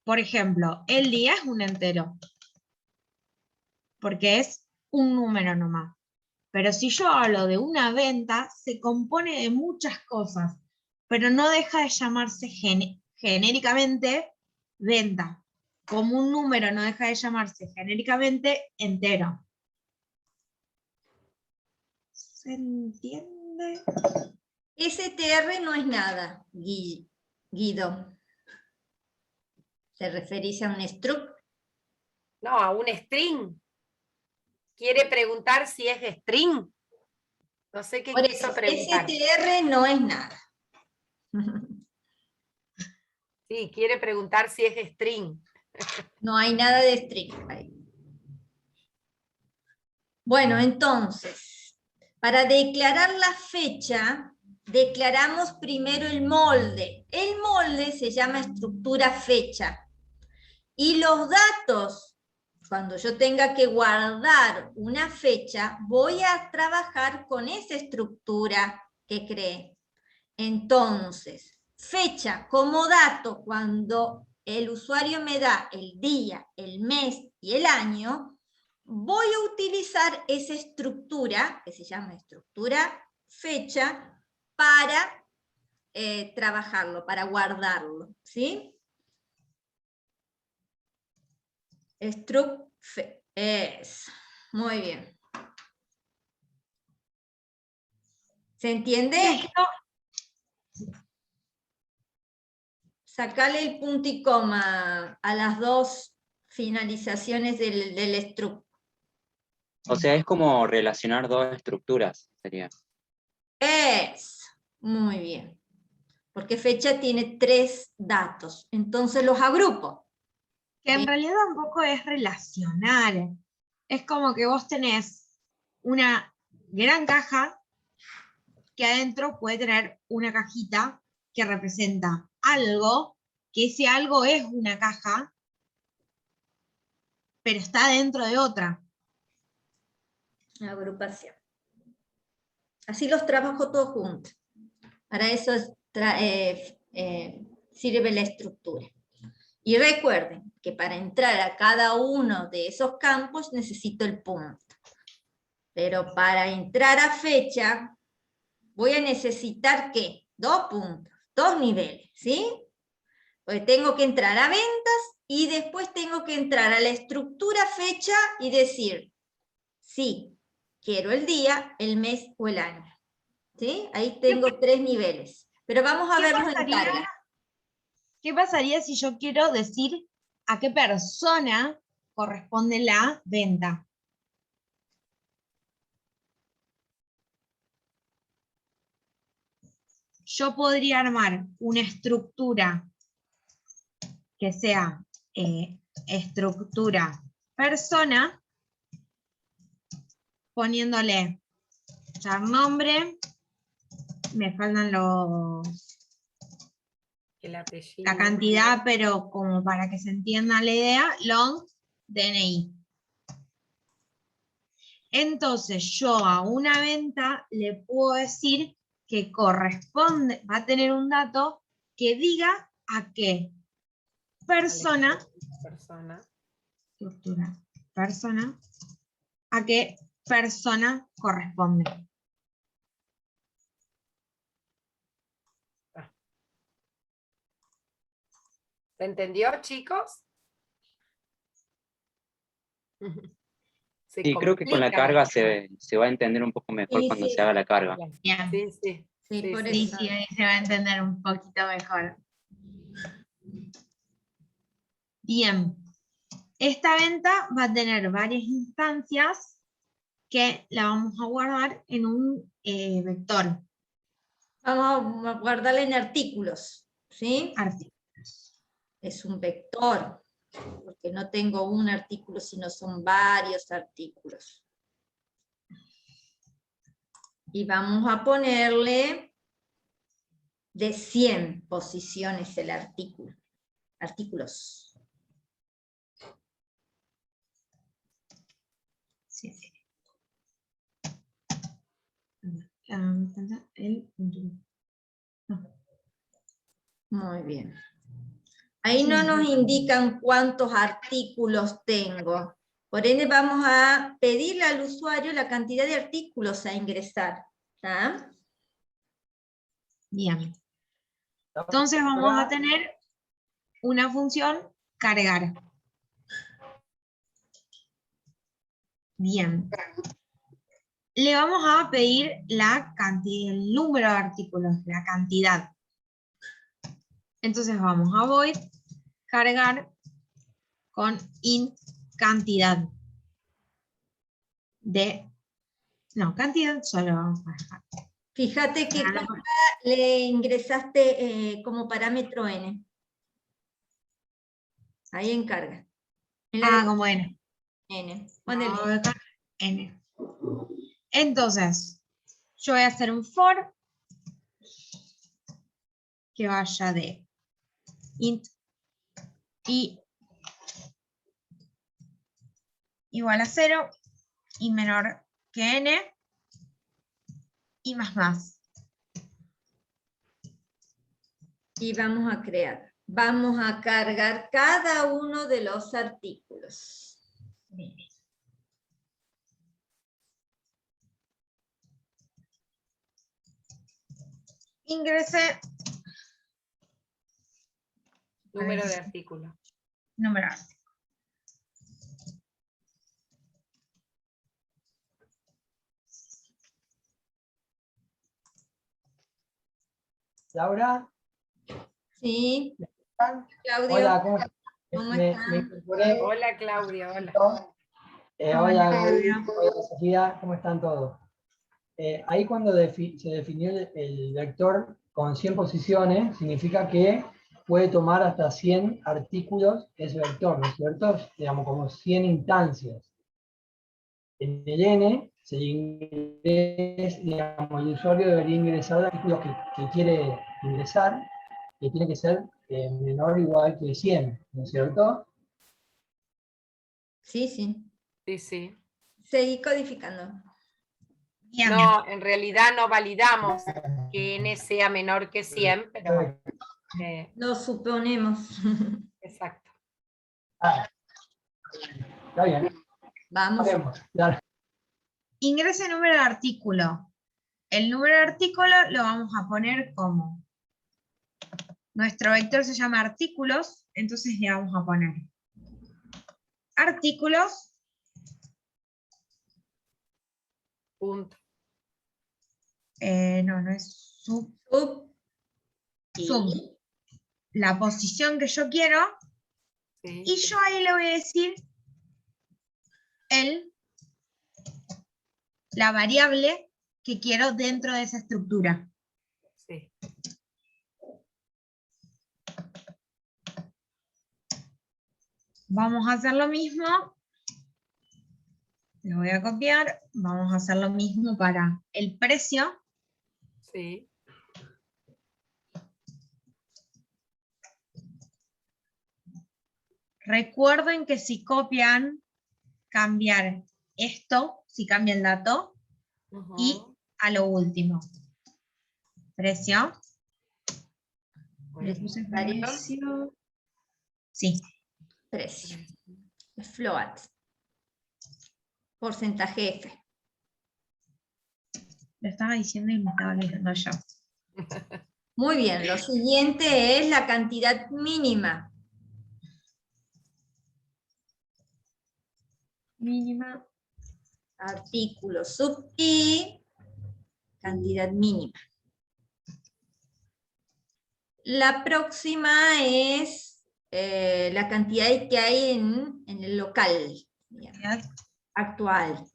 Por ejemplo, el día es un entero, porque es un número nomás. Pero si yo hablo de una venta, se compone de muchas cosas, pero no deja de llamarse genéricamente venta. Como un número no deja de llamarse genéricamente entero. ¿Se entiende?
STR no es nada, Guido. ¿Se referís a un struct?
No, a un string. ¿Quiere preguntar si es string? No sé qué
Por
quiso
eso,
preguntar.
STR no es nada.
Sí, quiere preguntar si es string.
No hay nada de string ahí. Bueno, entonces, para declarar la fecha, declaramos primero el molde. El molde se llama estructura fecha. Y los datos, cuando yo tenga que guardar una fecha, voy a trabajar con esa estructura que creé. Entonces, fecha como dato, cuando el usuario me da el día, el mes y el año, voy a utilizar esa estructura, que se llama estructura fecha, para trabajarlo, para guardarlo, ¿sí? Muy bien. ¿Se entiende? Sacale el punto y coma a las dos finalizaciones del struct.
O sea, es como relacionar dos estructuras, sería.
Muy bien. Porque fecha tiene 3 datos. Entonces los agrupo.
Que en realidad tampoco es relacionar. Es como que vos tenés una gran caja que adentro puede tener una cajita que representa algo, que ese algo es una caja, pero está dentro de otra.
Agrupación. Así los trabajo todos juntos. Para eso sirve la estructura. Y recuerden que para entrar a cada uno de esos campos necesito el punto. Pero para entrar a fecha voy a necesitar ¿qué? 2 puntos, 2 niveles, ¿sí? Pues tengo que entrar a ventas y después tengo que entrar a la estructura fecha y decir, sí, quiero el día, el mes o el año. ¿Sí? Ahí tengo 3 niveles. Pero vamos a verlos en carga.
¿Qué pasaría si yo quiero decir a qué persona corresponde la venta? Yo podría armar una estructura que sea estructura persona, poniéndole ya nombre, me faltan
El apellido.
la cantidad, pero como para que se entienda la idea, long, DNI. Entonces yo a una venta le puedo decir que corresponde, va a tener un dato que diga a qué persona, estructura, persona, a qué persona corresponde.
¿Se entendió, chicos?
Sí, creo que con la carga se va a entender un poco mejor
Sí,
cuando
sí.
se haga la carga.
Bien.
Sí, por
Sí,
eso.
sí, ahí se va a entender un poquito mejor. Bien. Esta venta va a tener varias instancias que la vamos a guardar en un vector.
Vamos a guardarla en artículos, ¿sí?
Artículos.
Es un vector. porque no tengo un artículo, sino son varios artículos. Y vamos a ponerle de 100 posiciones el artículo. Artículos.
Sí.
Muy bien. Ahí no nos indican cuántos artículos tengo. Por ende, vamos a pedirle al usuario la cantidad de artículos a ingresar. ¿Está?
Bien. Entonces vamos a tener una función cargar. Bien. Le vamos a pedir la cantidad, el número de artículos, la cantidad. Entonces vamos a void cargar con int cantidad de, no, cantidad solo vamos a dejar.
Fíjate que acá le ingresaste como parámetro n. Ahí en carga.
Como n.
N.
Ponele n. Entonces, yo voy a hacer un for que vaya de int i igual a 0 y menor que n y más.
Y vamos a crear. Vamos a cargar cada uno de los artículos.
Bien. Ingrese
Número de artículo.
número de artículo.
Laura.
Sí. Claudio.
Hola, ¿cómo
están?
me incorporé.
Hola Claudia, hola.
Hola, hola Sofía, ¿cómo están todos? Ahí cuando se definió el vector con 100 posiciones, significa que puede tomar hasta 100 artículos ese vector, ¿no es cierto? Digamos, como 100 instancias. En el n, digamos, el usuario debería ingresar los artículos que quiere ingresar, que tiene que ser menor o igual que 100, ¿no es cierto?
Sí, sí.
Sí, sí.
Seguí codificando.
Bien.
No, en realidad no validamos que n sea menor que 100, pero...
Lo suponemos.
Exacto.
Está bien.
Vamos.
Claro.
Ingrese número de artículo. El número de artículo lo vamos a poner como. Nuestro vector se llama artículos, entonces le vamos a poner artículos.
Punto.
No es sub. Sub. La posición que yo quiero.
Sí.
Y yo ahí le voy a decir la variable que quiero dentro de esa estructura.
Sí.
Vamos a hacer lo mismo. Le voy a copiar. Vamos a hacer lo mismo para el precio.
Sí.
Recuerden que si copian, cambiar esto, si cambia el dato, y a lo último. Precio. Le puse precio. Sí.
Precio. Float. Porcentaje F.
Lo estaba diciendo y me estaba leyendo yo.
Muy bien, lo siguiente es la cantidad mínima.
Mínima.
Artículo sub i, cantidad mínima. La próxima es la cantidad que hay en el local, digamos, actual.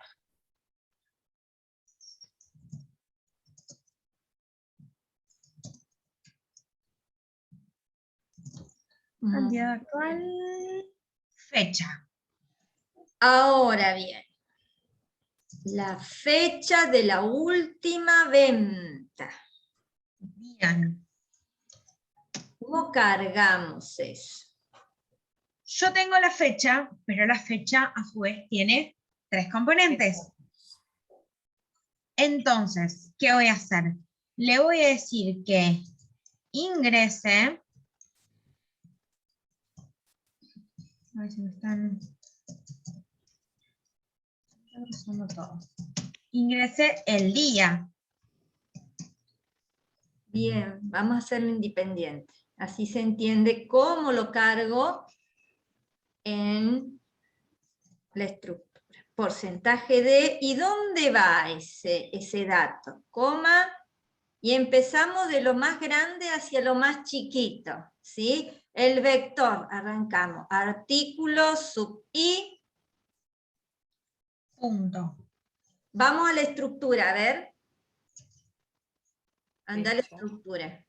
Cantidad actual. Fecha.
Ahora bien, la fecha de la última venta.
Bien.
¿Cómo cargamos eso?
Yo tengo la fecha, pero la fecha a su vez tiene 3 componentes. Entonces, ¿qué voy a hacer? Le voy a decir que ingrese. A ver si me están pasando todo. Ingrese el día.
Bien, vamos a hacerlo independiente. Así se entiende cómo lo cargo en la estructura. Porcentaje de, ¿y dónde va ese dato? Coma, y empezamos de lo más grande hacia lo más chiquito, ¿sí? El vector, arrancamos, artículo, sub i.
Punto.
Vamos a la estructura, a ver. Anda a la
Fecha.
estructura.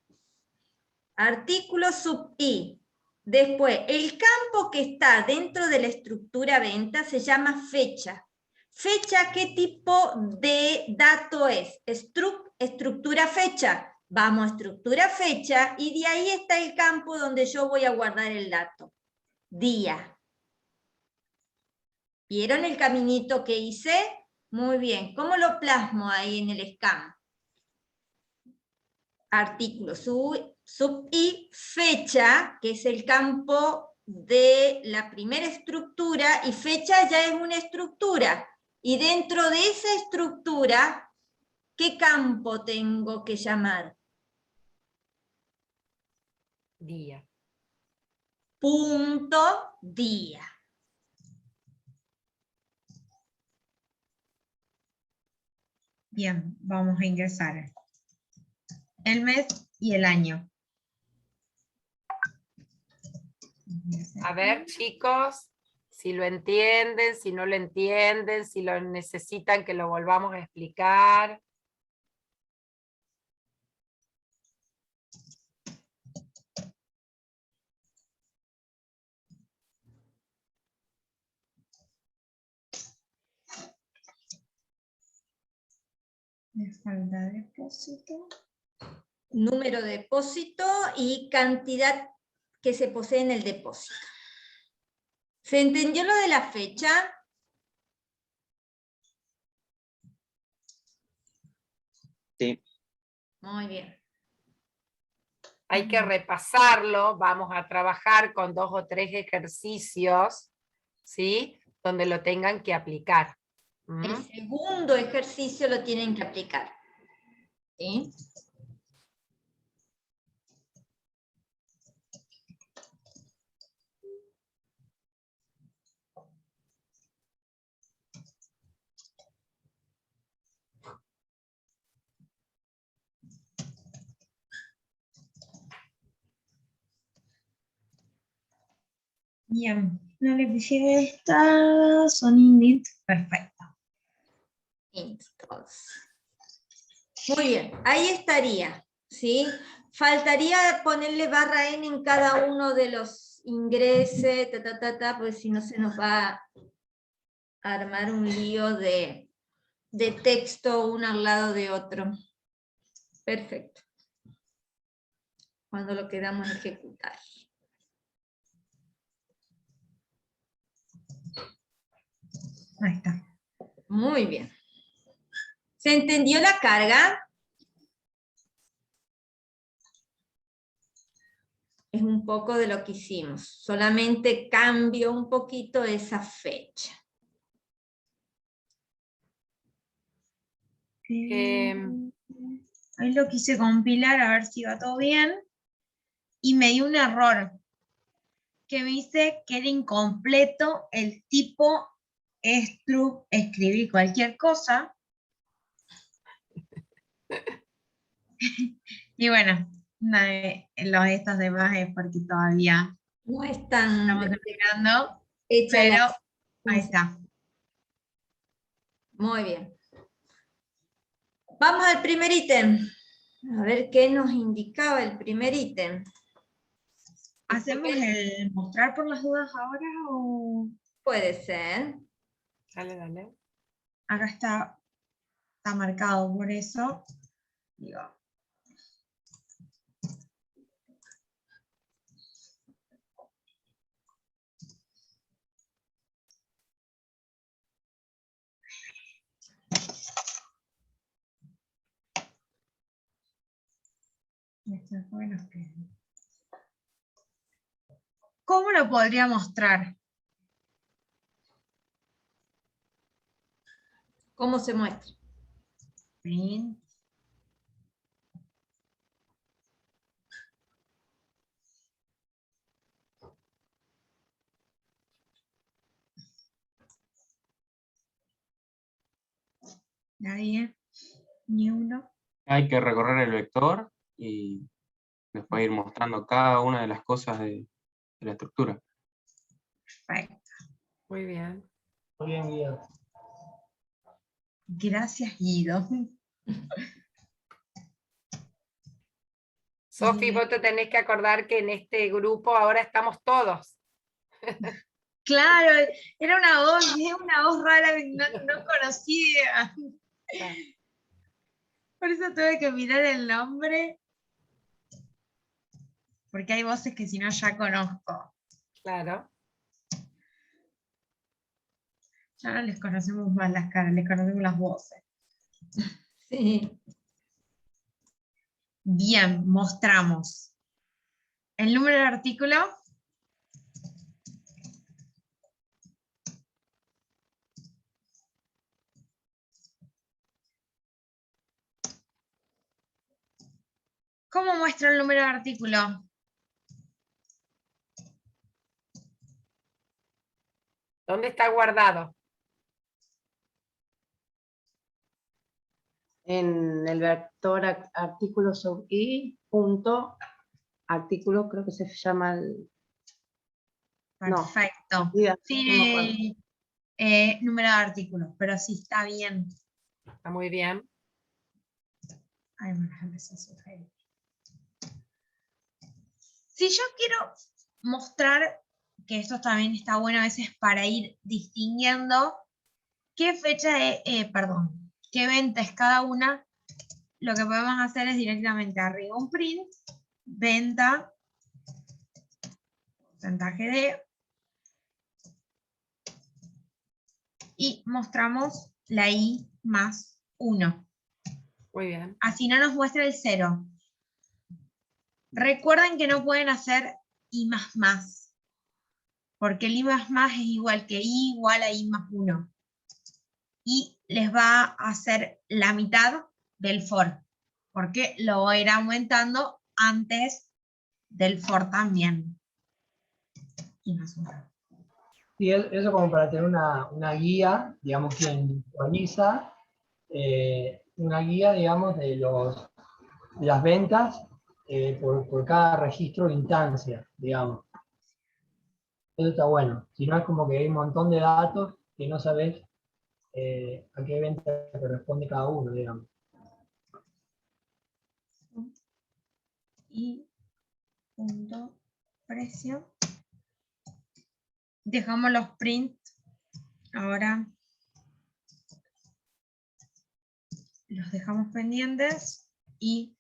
Artículo sub i. Después, el campo que está dentro de la estructura venta se llama fecha. Fecha, ¿qué tipo de dato es? Estructura fecha. Vamos a estructura fecha y de ahí está el campo donde yo voy a guardar el dato. Día. ¿Vieron el caminito que hice? Muy bien. ¿Cómo lo plasmo ahí en el scan? Artículo sub i, fecha, que es el campo de la primera estructura, y fecha ya es una estructura. Y dentro de esa estructura, ¿qué campo tengo que llamar?
Día.
Punto día.
Bien, vamos a ingresar el mes y el año.
A ver, chicos, si lo entienden, si no lo entienden, si lo necesitan que lo volvamos a explicar.
Me falta depósito.
Número de depósito y cantidad que se posee en el depósito. ¿Se entendió lo de la fecha?
Sí.
Muy bien.
Hay que repasarlo, vamos a trabajar con 2 o 3 ejercicios, ¿sí? Donde lo tengan que aplicar.
El segundo ejercicio lo tienen que aplicar. ¿Sí?
Bien, no le puse esta, son init, perfecto.
Muy bien, ahí estaría, ¿sí? Faltaría ponerle barra n en cada uno de los ingresos, porque si no se nos va a armar un lío de texto uno al lado de otro. Perfecto. Cuando lo queramos ejecutar.
Ahí está.
Muy bien. ¿Se entendió la carga? Es un poco de lo que hicimos. Solamente cambio un poquito esa fecha.
Ahí lo quise compilar a ver si va todo bien. Y me dio un error. Que me dice que era incompleto el tipo struct, escribí cualquier cosa. Y bueno, los estos demás es porque todavía
No están
estamos explicando,
hechas
pero
las...
ahí está.
Muy bien. Vamos al primer ítem. A ver qué nos indicaba el primer ítem.
¿Hacemos el mostrar por las dudas ahora o...?
Puede ser.
Dale, dale.
Acá está marcado por eso. Digo. ¿Cómo lo podría mostrar?
¿Cómo se muestra?
Print. Nadie, ni uno.
Hay que recorrer el vector y después ir mostrando cada una de las cosas de la estructura.
Perfecto.
Muy bien.
Muy bien, Guido.
Gracias, Guido.
Sofi, vos te tenés que acordar que en este grupo ahora estamos todos.
Claro, era una voz rara que no conocía. Por eso tuve que mirar el nombre. Porque hay voces que si no ya conozco.
Claro.
Ya no les conocemos más las caras, les conocemos las voces.
Sí.
Bien, mostramos. El número de artículo. ¿Cómo muestra el número de artículo?
¿Dónde está guardado?
En el vector artículo sub i punto artículo, creo que se llama el...
Perfecto.
No, no
Sí, número de artículos, pero sí está bien.
Está muy bien.
Ay, me empecé a sugerir. Si yo quiero mostrar, que esto también está bueno a veces para ir distinguiendo qué fecha perdón, qué venta es cada una, lo que podemos hacer es directamente arriba un print, venta, porcentaje de, y mostramos la I más 1.
Muy bien.
Así no nos muestra el 0. Recuerden que no pueden hacer I más, porque el I más es igual que I igual a I más 1. Y les va a hacer la mitad del for, porque lo va a ir aumentando antes del for también. Y más 1.
Sí, eso como para tener una guía, digamos, quien visualiza, una guía, digamos, de las ventas por cada registro de instancia, digamos. Eso está bueno. Si no es como que hay un montón de datos que no sabes a qué venta corresponde cada uno, digamos.
Y punto precio. Dejamos los print. Ahora los dejamos pendientes y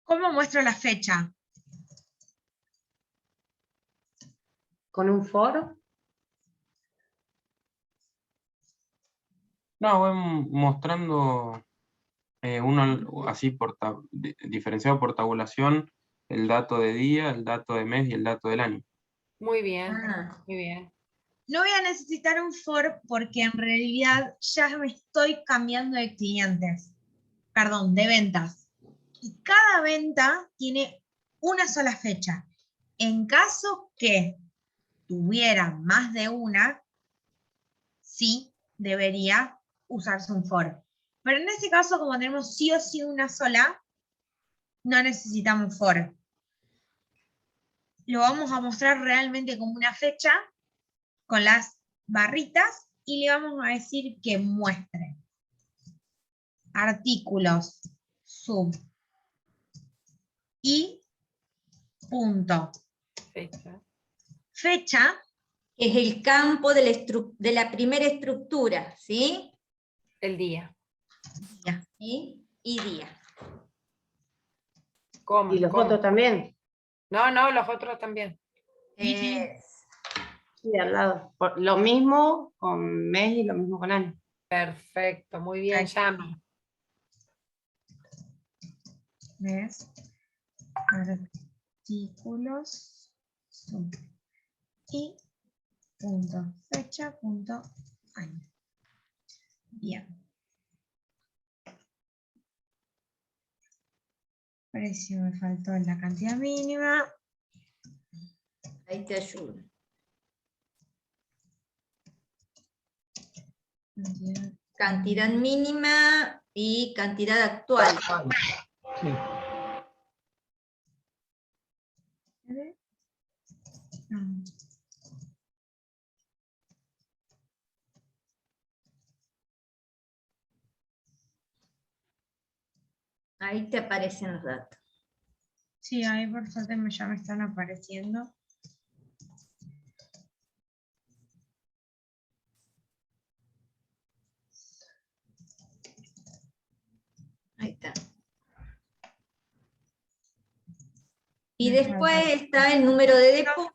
¿cómo muestro la fecha?
¿Con un for?
No, voy mostrando uno así diferenciado por tabulación, el dato de día, el dato de mes y el dato del año.
Muy bien,
Ah,
muy bien.
No voy a necesitar un for porque en realidad ya me estoy cambiando de clientes. Perdón, de ventas. Y cada venta tiene una sola fecha. En caso que tuviera más de una, sí debería usarse un for. Pero en este caso, como tenemos sí o sí una sola, no necesitamos for. Lo vamos a mostrar realmente como una fecha con las barritas y le vamos a decir que muestre. artículos, sub, y, punto.
Fecha.
Fecha,
que es el campo de la primera estructura, ¿sí?
El día.
¿Sí? Y día.
Coma,
Y los
coma.
otros también.
No, los otros también.
Sí, al lado. Lo mismo con mes y lo mismo con año.
Perfecto, muy bien, Yami.
mes, artículos, sub, y, punto, fecha, punto, año. Bien. Precio me faltó la cantidad mínima.
Ahí te ayudo. Cantidad mínima y cantidad actual.
Sí.
Ahí te aparecen los datos.
Sí, ahí por suerte ya me están apareciendo.
Ahí está. Y después está el número de depósito.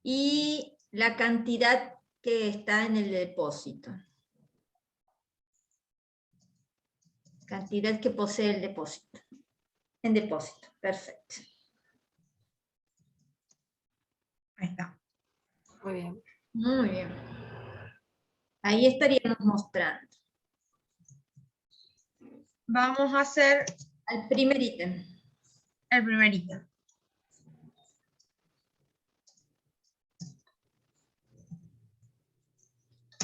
Y la cantidad que está en el depósito. Cantidad que posee el depósito. En depósito, perfecto.
Ahí está.
Muy bien.
Muy bien. Ahí estaríamos mostrando.
Vamos a hacer
Al primer ítem.
el primerito.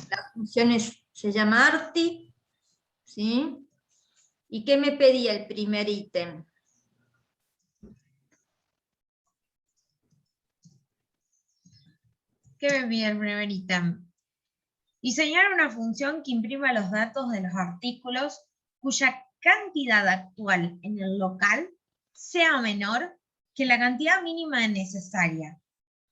La función se llama arti, ¿sí? ¿Y qué me pedía el primer ítem?
¿Qué me pide el primer ítem? Diseñar una función que imprima los datos de los artículos cuya cantidad actual en el local sea menor que la cantidad mínima necesaria.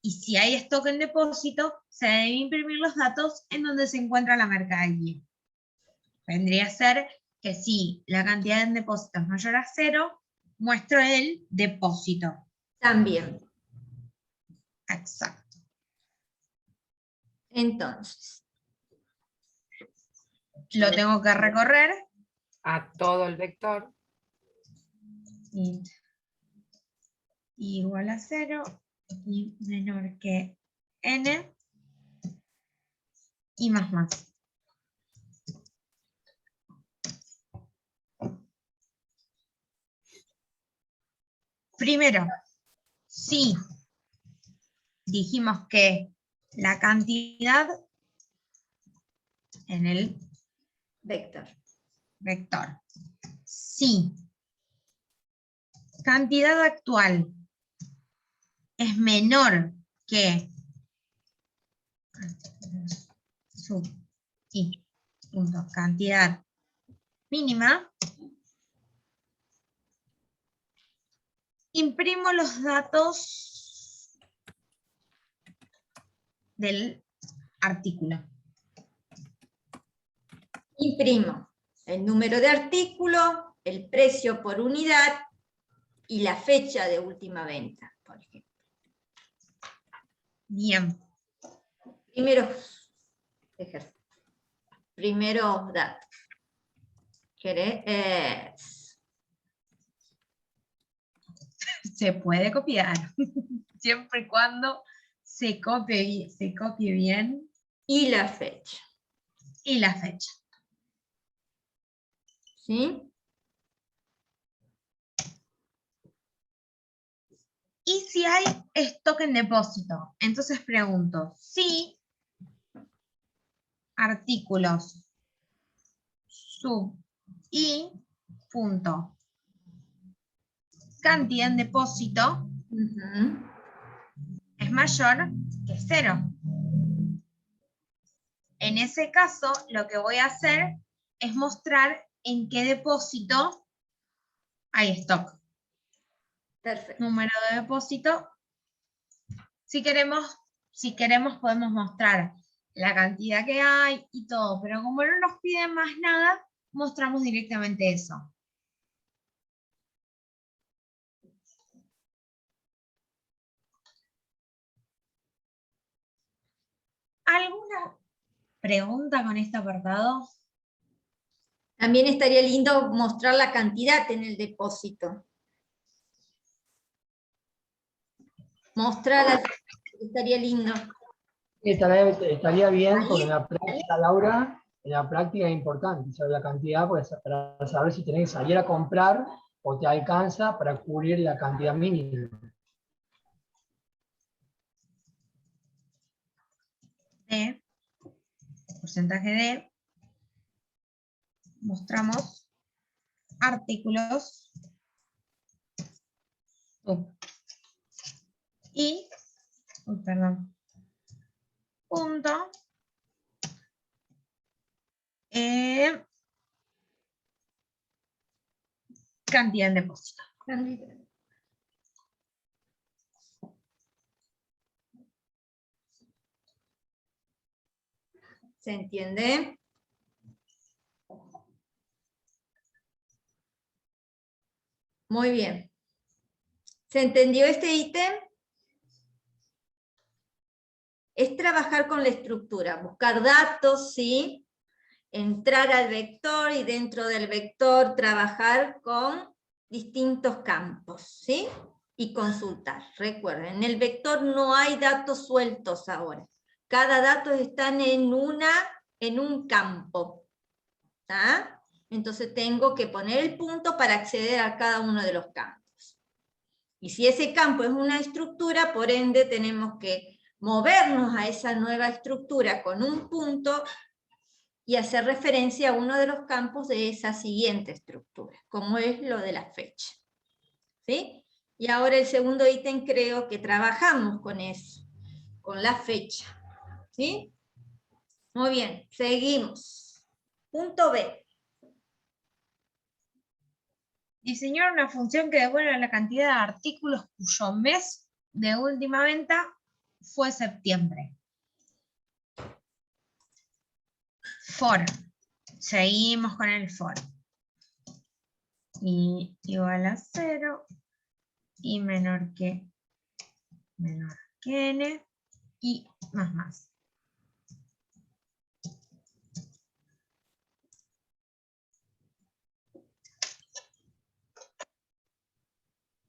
Y si hay stock en depósito, se deben imprimir los datos en donde se encuentra la mercadería. Vendría a ser que si la cantidad en depósito es mayor a 0, muestro el depósito.
También.
Exacto.
Entonces.
Lo tengo que recorrer.
A todo el vector.
Int igual a 0 y menor que n y más. Primero, si dijimos que la cantidad en el
Vector.
Si cantidad actual es menor que sub y punto cantidad mínima, imprimo los datos del artículo.
Imprimo el número de artículo, el precio por unidad y la fecha de última venta, por ejemplo.
Bien.
Primeros datos. ¿Querés?
Se puede copiar, siempre y cuando se copie bien.
Y la fecha.
Y la fecha.
¿Sí?
Y si hay stock en depósito, entonces pregunto, si artículos sub y punto cantidad en depósito es mayor que 0. En ese caso, lo que voy a hacer es mostrar en qué depósito hay stock.
Perfecto.
Número de depósito. Si queremos podemos mostrar la cantidad que hay y todo, pero como no nos piden más nada, mostramos directamente eso. ¿Alguna pregunta con este apartado?
También estaría lindo mostrar la cantidad en el depósito. Mostrar, estaría lindo.
Estaría bien,
Ahí
porque en la práctica, Laura, en la práctica es importante saber la cantidad, pues, para saber si tenés que salir a comprar o te alcanza para cubrir la cantidad mínima.
De porcentaje de, mostramos artículos y, punto, cantidad en depósito.
¿Se entiende? Muy bien. ¿Se entendió este ítem? Es trabajar con la estructura, buscar datos, ¿sí? Entrar al vector y dentro del vector trabajar con distintos campos, ¿sí? Y consultar. Recuerden, en el vector no hay datos sueltos ahora. Cada dato está en un campo. ¿Tá? Entonces tengo que poner el punto para acceder a cada uno de los campos. Y si ese campo es una estructura, por ende tenemos que movernos a esa nueva estructura con un punto y hacer referencia a uno de los campos de esa siguiente estructura, como es lo de la fecha. ¿Sí? Y ahora el segundo ítem creo que trabajamos con eso, con la fecha. ¿Sí? Muy bien, seguimos. Punto B.
Diseñar una función que devuelva la cantidad de artículos cuyo mes de última venta fue septiembre. For. Seguimos con el for. Y igual a 0 y menor que n y más.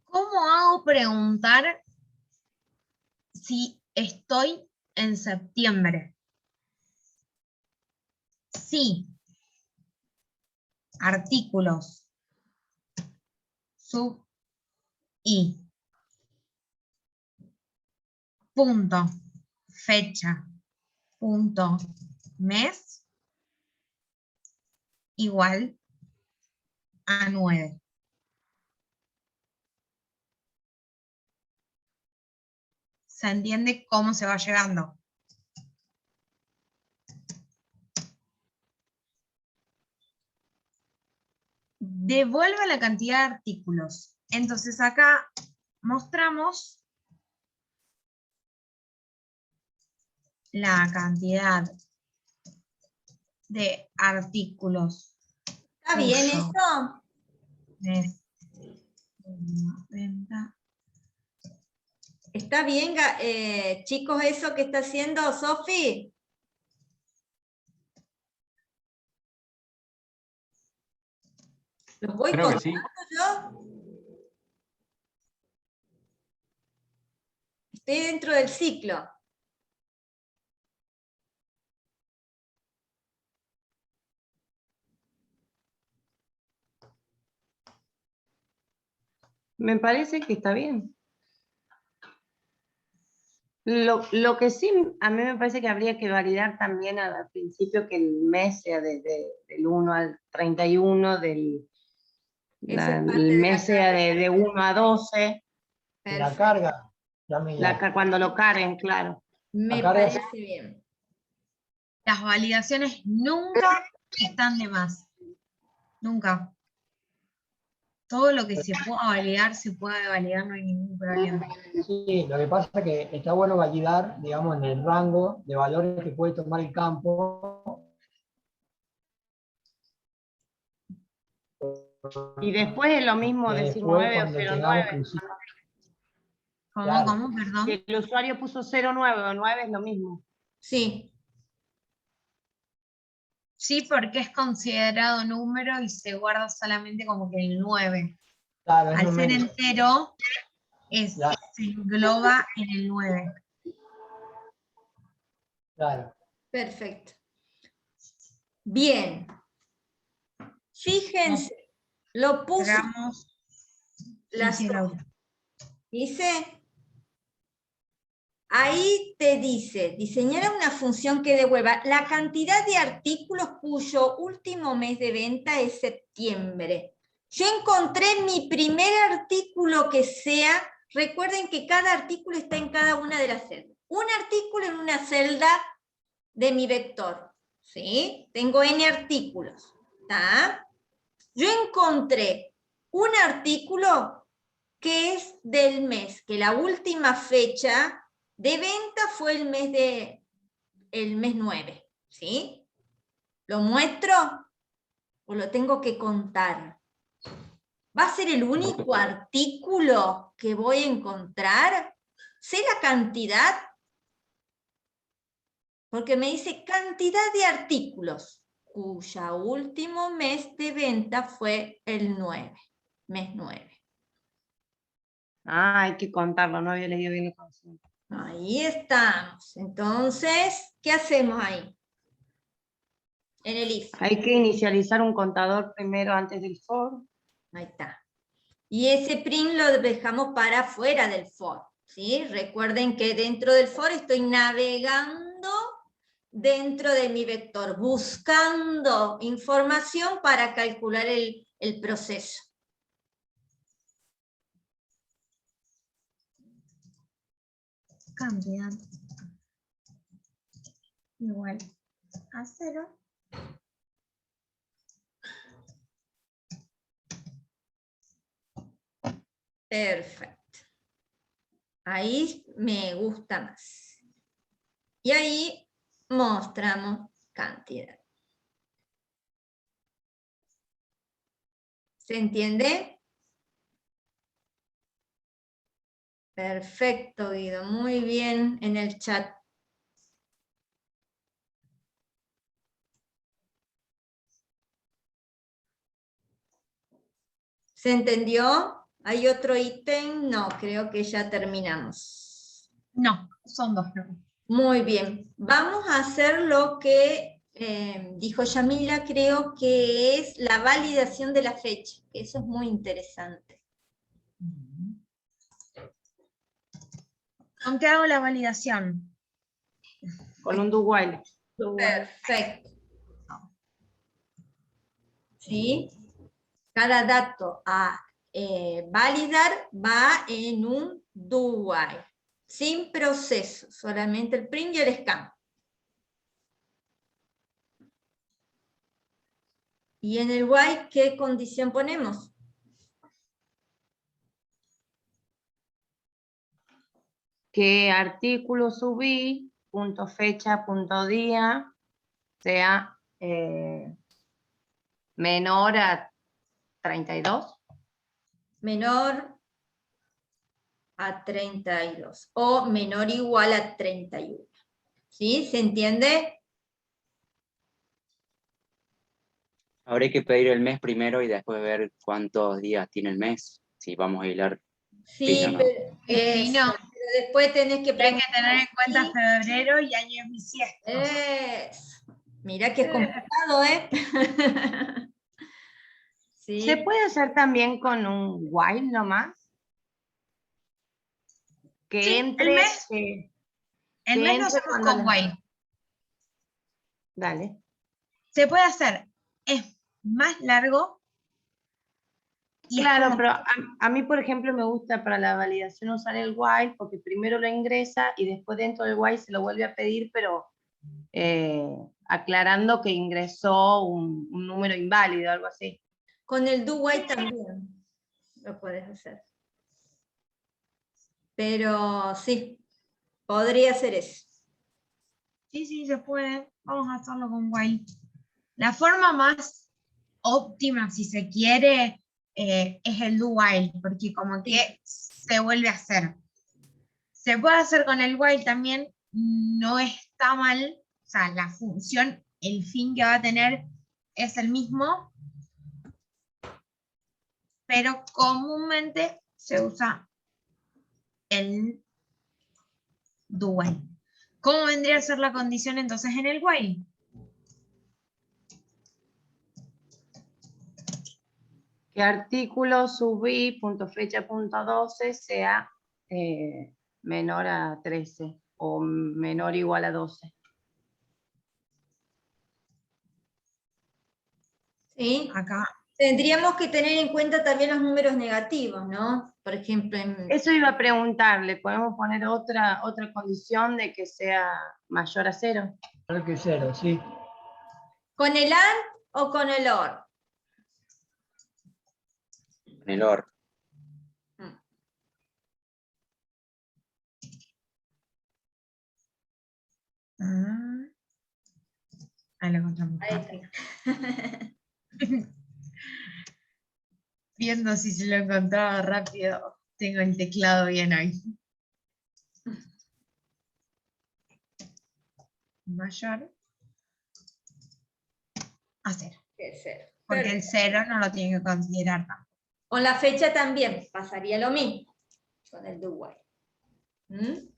¿Cómo hago preguntar si estoy en septiembre? Sí. Artículos. Sub i. Punto. Fecha. Punto. Mes. Igual a 9. ¿Se entiende cómo se va llegando? Devuelve la cantidad de artículos. Entonces acá mostramos la cantidad de artículos.
¿Está bien esto? ¿Está bien, chicos, eso que está haciendo Sofi? ¿Los voy
Creo que
contando
sí.
yo? Estoy dentro del ciclo.
Me parece que está bien. Lo que sí, a mí me parece que habría que validar también al principio que el mes sea del 1 al 31 del
Eso es parte
el
de
mes
la
sea
carga.
de 1 a 12,
La
Perfecto.
carga, Yamila.
cuando lo carguen, claro.
Me
La carga es-
parece bien.
Las validaciones nunca están de más. Nunca. Todo lo que se pueda validar, se puede validar, no hay ningún problema.
Sí, lo que pasa es que está bueno validar, digamos, en el rango de valores que puede tomar el campo.
Y después es lo mismo decir
Después,
9 o
cuando tengamos
09.
que usar.
¿Cómo,
Claro.
cómo, perdón?
Si el usuario puso 09 o 9 es lo mismo.
Sí,
Sí, porque es considerado número y se guarda solamente como que el 9.
Claro, es
Al ser
numérico.
entero,
Claro,
se engloba en el 9.
claro.
perfecto. Bien. Fíjense, lo puso
Hagamos.
las
Sí,
dos.
Laura.
Dice, ahí te dice, diseñar una función que devuelva la cantidad de artículos cuyo último mes de venta es septiembre. Yo encontré mi primer artículo que sea, recuerden que cada artículo está en cada una de las celdas. Un artículo en una celda de mi vector, ¿sí? Tengo n artículos, ¿está? Yo encontré un artículo que es del mes, que la última fecha de venta fue el mes 9, ¿sí? ¿Lo muestro o lo tengo que contar? ¿Va a ser el único artículo que voy a encontrar? ¿Sé la cantidad? Porque me dice cantidad de artículos, cuya último mes de venta fue el 9, mes 9.
Ah, hay que contarlo, no había leído bien el concepto.
Ahí estamos. Entonces, ¿qué hacemos ahí? En el if.
Hay que inicializar un contador primero antes del for.
Ahí está. Y ese print lo dejamos para afuera del for, ¿sí? Recuerden que dentro del for estoy navegando dentro de mi vector, buscando información para calcular el proceso.
Cantidad igual a 0.
Perfecto. Ahí me gusta más. Y ahí mostramos cantidad. ¿Se entiende? Perfecto, Guido. Muy bien en el chat. ¿Se entendió? ¿Hay otro ítem? No, creo que ya terminamos.
No, son 2. No.
Muy bien. Vamos a hacer lo que dijo Yamila, creo que es la validación de la fecha. Eso es muy interesante.
¿Con qué hago la validación?
Con un do while.
Perfecto. ¿Sí? Cada dato a validar va en un do while, sin proceso, solamente el print y el scan. Y en el while, ¿qué condición ponemos?
Que artículo subí, punto fecha, punto día, sea menor a 32.
Menor a 32 o menor o igual a 31. ¿Sí? ¿Se entiende?
Habría que pedir el mes primero y después ver cuántos días tiene el mes, si vamos a hilar.
Sí,
Sí, ¿no?
pero,
Sí, no.
pero después tenés que
Hay que
preguntar.
tener en cuenta
¿sí?
febrero y años bisiestos.
Mira que es complicado, ¿eh? Sí.
¿Se puede hacer también con un while nomás? Que
Sí,
entre.
el mes.
Que
El mes lo
entre
hacemos
cuando
con while.
Dale.
Se puede hacer. Es más largo, Y es
Claro,
como-
pero a mí, por ejemplo, me gusta para la validación usar el while, porque primero lo ingresa y después dentro del while se lo vuelve a pedir, pero aclarando que ingresó un número inválido, algo así.
Con el do while también lo puedes hacer. Pero sí, podría ser eso.
Sí, sí, se puede. Vamos a hacerlo con while. La forma más óptima, si se quiere, es el do while, porque como que se vuelve a hacer. Se puede hacer con el while también, no está mal, o sea, la función, el fin que va a tener es el mismo, pero comúnmente se usa el do while. ¿Cómo vendría a ser la condición entonces en el while?
Que artículo subí, punto fecha, punto 12 sea menor a 13 o menor o igual a 12.
¿Sí?
Acá.
Tendríamos que tener en cuenta también los números negativos, ¿no? Por ejemplo,
Eso iba a preguntarle, ¿podemos poner otra condición de que sea mayor a 0?
Claro que 0, sí.
¿con el AND o con el OR?
Con el OR.
Ahí lo encontramos.
Ahí está.
Viendo si se lo encontraba rápido. Tengo el teclado bien hoy. Mayor a 0.
Es 0.
Porque el 0 no lo tiene que considerar tampoco.
Con la fecha también pasaría lo mismo, con el do while. ¿Mm?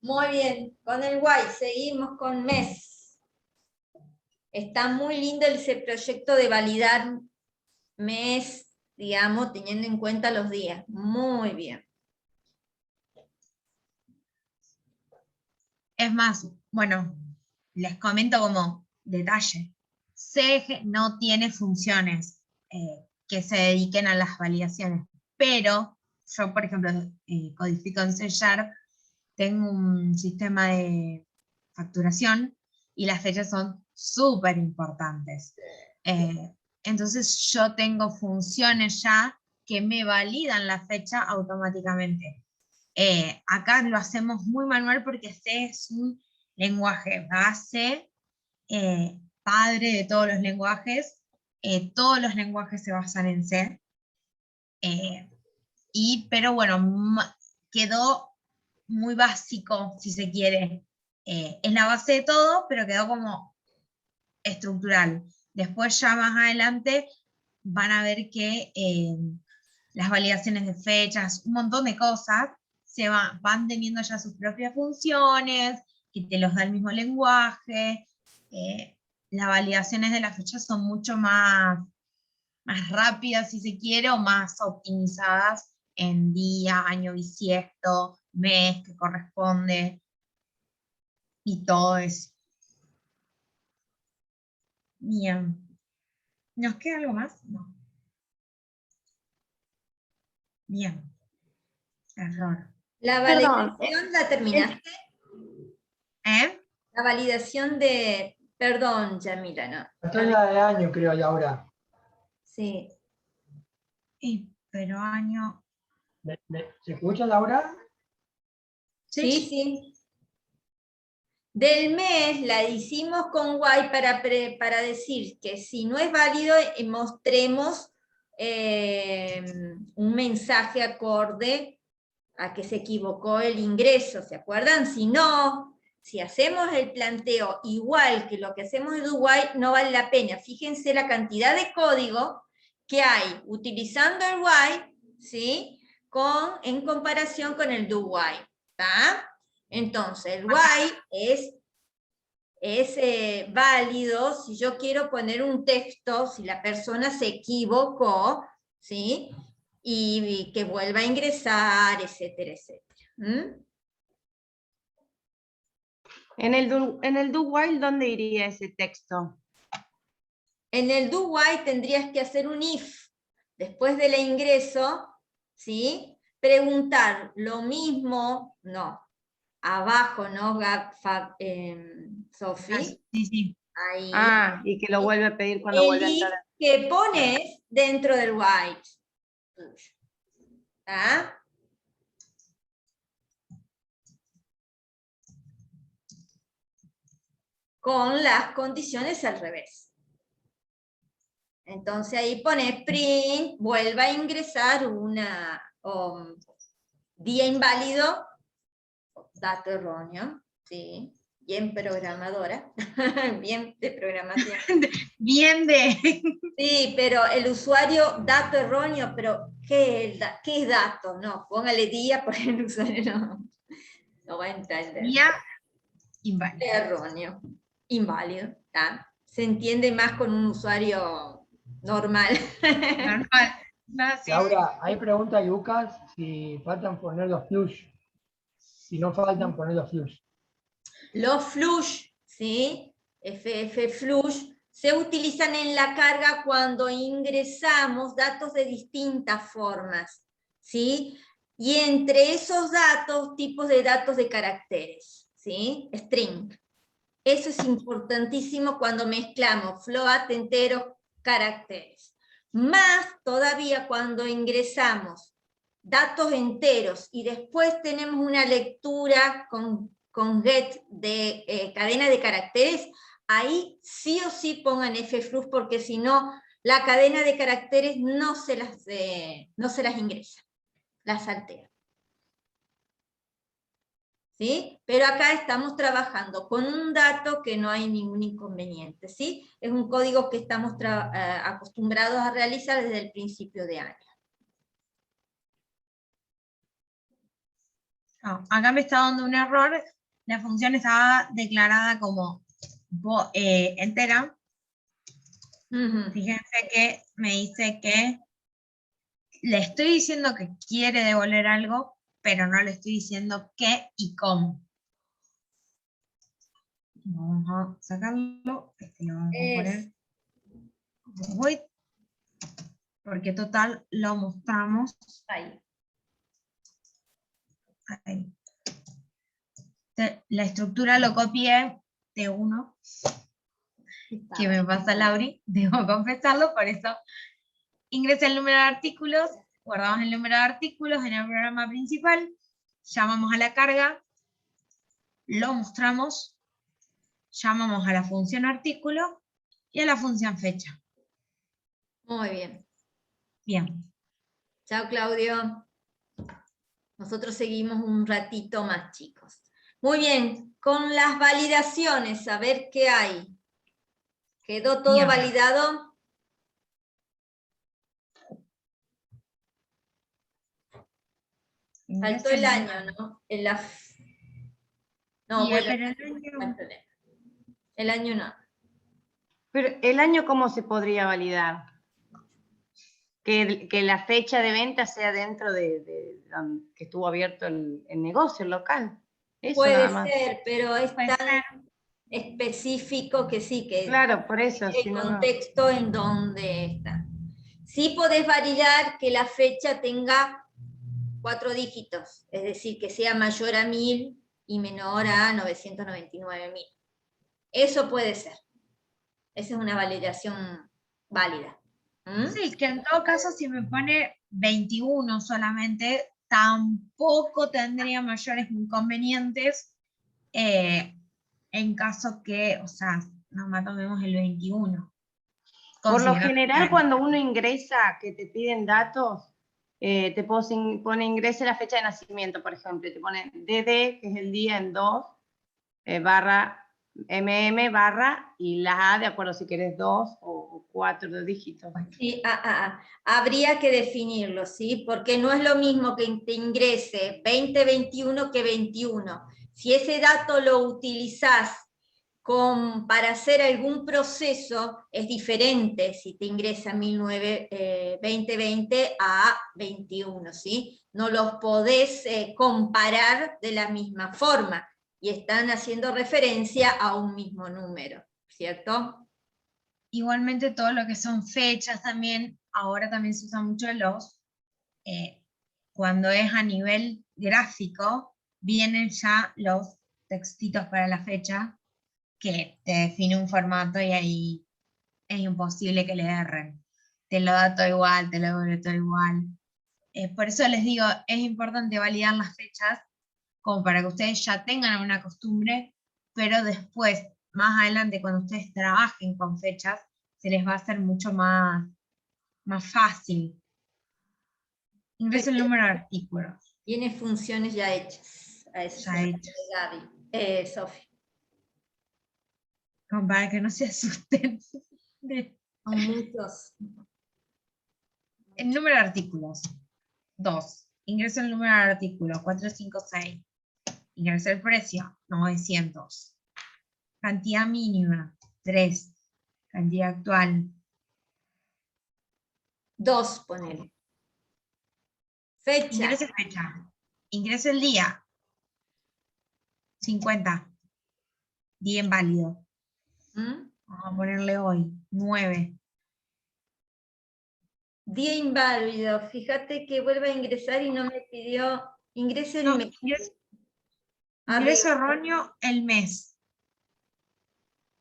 Muy bien, con el while seguimos con mes. Está muy lindo ese proyecto de validar mes, digamos, teniendo en cuenta los días. Muy bien.
Es más, bueno, les comento como detalle. CEG no tiene funciones que se dediquen a las validaciones, pero yo, por ejemplo, codifico en C#, tengo un sistema de facturación y las fechas son súper importantes. Entonces yo tengo funciones ya que me validan la fecha automáticamente. Acá lo hacemos muy manual porque C es un lenguaje base, padre de todos los lenguajes. Todos los lenguajes se basan en C. Pero bueno, quedó muy básico, si se quiere. Es la base de todo, pero quedó como estructural. Después ya más adelante van a ver que las validaciones de fechas, un montón de cosas, van teniendo ya sus propias funciones, que te los da el mismo lenguaje. Las validaciones de las fechas son mucho más rápidas, si se quiere, o más optimizadas en día, año bisiesto, mes que corresponde, y todo eso. Bien. ¿Nos queda algo más? No. Bien. Error.
¿La
Perdón,
validación la terminaste? La validación de... Perdón, Yamila, ¿no?
Estoy en la de año, creo, Laura.
Sí.
Pero año...
¿Se escucha, Laura?
Sí, sí. Del mes la hicimos con while para decir que si no es válido, mostremos un mensaje acorde a que se equivocó el ingreso, ¿se acuerdan? Si no, si hacemos el planteo igual que lo que hacemos en do while, no vale la pena. Fíjense la cantidad de código que hay utilizando el while, ¿sí? En comparación con el do while, ¿está? Entonces, el while es válido si yo quiero poner un texto, si la persona se equivocó, ¿sí? Y que vuelva a ingresar, etcétera, etcétera. ¿Mm?
En el do while, ¿dónde iría ese texto?
En el do while tendrías que hacer un if, después del ingreso, ¿sí? Preguntar lo mismo, no, abajo, ¿no, Sofi?
Sí, sí.
Ahí.
Ah, y que lo vuelve a pedir cuando vuelve a
El if
entrar.
que pones dentro del while. ¿Ah? Con las condiciones al revés. Entonces ahí pone print, vuelva a ingresar una día inválido, dato erróneo, ¿sí? Bien programadora, bien de programación.
Bien de...
Sí, pero el usuario, dato erróneo, pero ¿qué es dato? No, póngale día porque el usuario no va a entender.
Día inválido.
Erróneo, inválido, ¿tá? Se entiende más con un usuario normal.
Normal. No, sí.
Laura, ahí pregunta Lucas si faltan poner los flush. Si no faltan poner los flush.
Los flush, ¿sí? FF flush, se utilizan en la carga cuando ingresamos datos de distintas formas, ¿sí? Y entre esos datos, tipos de datos de caracteres, ¿sí? String. Eso es importantísimo cuando mezclamos float, enteros, caracteres. Más todavía cuando ingresamos datos enteros y después tenemos una lectura con get de cadena de caracteres, ahí sí o sí pongan fflux, porque si no, la cadena de caracteres no se las ingresa, las altera. ¿Sí? Pero acá estamos trabajando con un dato que no hay ningún inconveniente, ¿sí? Es un código que estamos acostumbrados a realizar desde el principio de año.
No, acá me está dando un error. La función estaba declarada como entera. Fíjense que me dice que le estoy diciendo que quiere devolver algo, pero no le estoy diciendo qué y cómo. Vamos a sacarlo. Este lo vamos a poner void, porque total lo mostramos.
Ahí.
Ahí. La estructura lo copié de uno que me pasa Lauri, debo confesarlo, por eso ingresé el número de artículos, guardamos el número de artículos en el programa principal, llamamos a la carga, lo mostramos, llamamos a la función artículo y a la función fecha.
Muy bien.
Bien.
Chao, Claudio. Nosotros seguimos un ratito más, chicos. Muy bien, con las validaciones, a ver qué hay. ¿Quedó todo
Bien.
validado? Faltó el año, ¿no? No,
Y,
bueno,
pero
el año no.
Pero el año, ¿cómo se podría validar? Que la fecha de venta sea dentro de que estuvo abierto el negocio, el local. Eso
Puede
nada más.
ser, pero es tan específico que sí, que
Claro, por eso.
el
Si no, no.
contexto en donde está. Sí podés validar que la fecha tenga 4 dígitos, es decir, que sea mayor a 1000 y menor a 999.000. Eso puede ser. Esa es una validación válida.
Sí, que en todo caso si me pone 21 solamente, tampoco tendría mayores inconvenientes en caso que, o sea, no tomemos el 21.
Por lo
Considerando
general,
que-
cuando uno ingresa, que te piden datos, te pone ingrese la fecha de nacimiento, por ejemplo, te pone DD, que es el día en 2, barra MM, barra, y la A, de acuerdo si querés 2 o 4 dígitos.
Sí, habría que definirlo, ¿sí? Porque no es lo mismo que te ingrese 2021 que 21. Si ese dato lo utilizás para hacer algún proceso, es diferente si te ingresa 2020 a 21, ¿sí? No los podés comparar de la misma forma y están haciendo referencia a un mismo número, ¿cierto?
igualmente todo lo que son fechas también, ahora también se usan mucho cuando es a nivel gráfico, vienen ya los textitos para la fecha que te define un formato y ahí es imposible que le erren. Te lo da todo igual, te lo devuelve todo igual. Por eso les digo, es importante validar las fechas como para que ustedes ya tengan una costumbre, pero después, más adelante, cuando ustedes trabajen con fechas, se les va a hacer mucho más fácil. Ingresa el número de artículos.
Tiene funciones ya hechas. A eso
Ya hechas.
Gaby. Sofi.
Como para que no se asusten.
Son muchos.
El número de artículos. 2. Ingresa el número de artículos. 456. Ingresa el precio. 900. Cantidad mínima. 3. Cantidad actual.
2, ponele. Fecha.
Ingresa fecha. Ingresa el día. 50. Día inválido. Vamos a ponerle hoy. 9.
Día inválido. Fíjate que vuelve a ingresar y no me pidió. Ingrese el mes.
Ingreso erróneo el mes.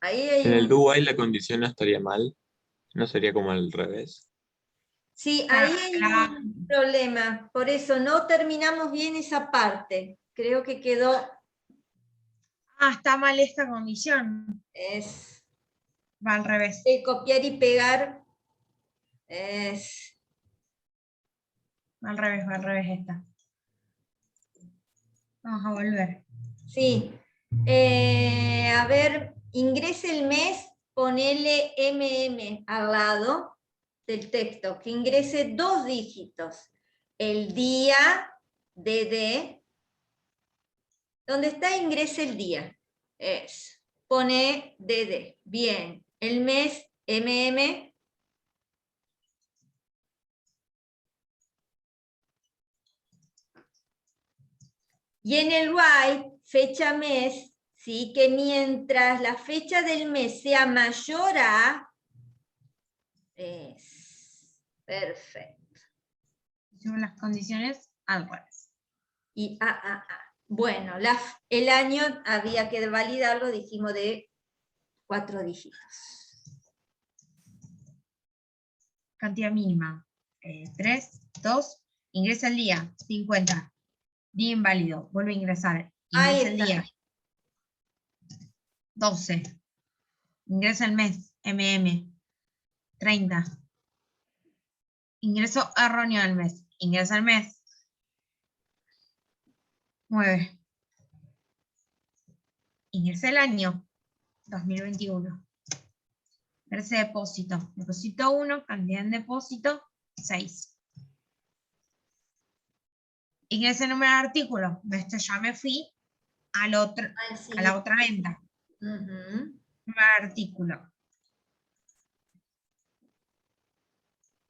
Ahí hay
En el do while la condición no estaría mal. No sería como al revés.
Sí, ahí hay un problema. Por eso no terminamos bien esa parte. Creo que quedó.
Está mal esta condición. Va al revés.
Copiar y pegar.
Va al revés esta. Vamos a volver.
Sí. A ver, ingrese el mes, ponele MM al lado del texto, que ingrese 2 dígitos. El día, DD. Donde está ingrese el día. Pone DD. Bien. El mes, MM. Y en el while, fecha mes, ¿sí? Que mientras la fecha del mes sea mayor a... Perfecto.
Hicimos las condiciones al revés.
Y bueno, el año había que validarlo, dijimos, de 4 dígitos.
Cantidad mínima. 3, 2, ingresa el día, 50. Día inválido, vuelve a ingresar. Ingresa el día. 12. Ingresa el mes, MM. 30. Ingreso erróneo al mes. Ingresa el mes. 9. Ingresa el año. 2021. Ingresa depósito. Depósito 1, cantidad en depósito, 6. Ingresa el número de artículo. Ya me fui al otro, a la otra venta. Número de artículo.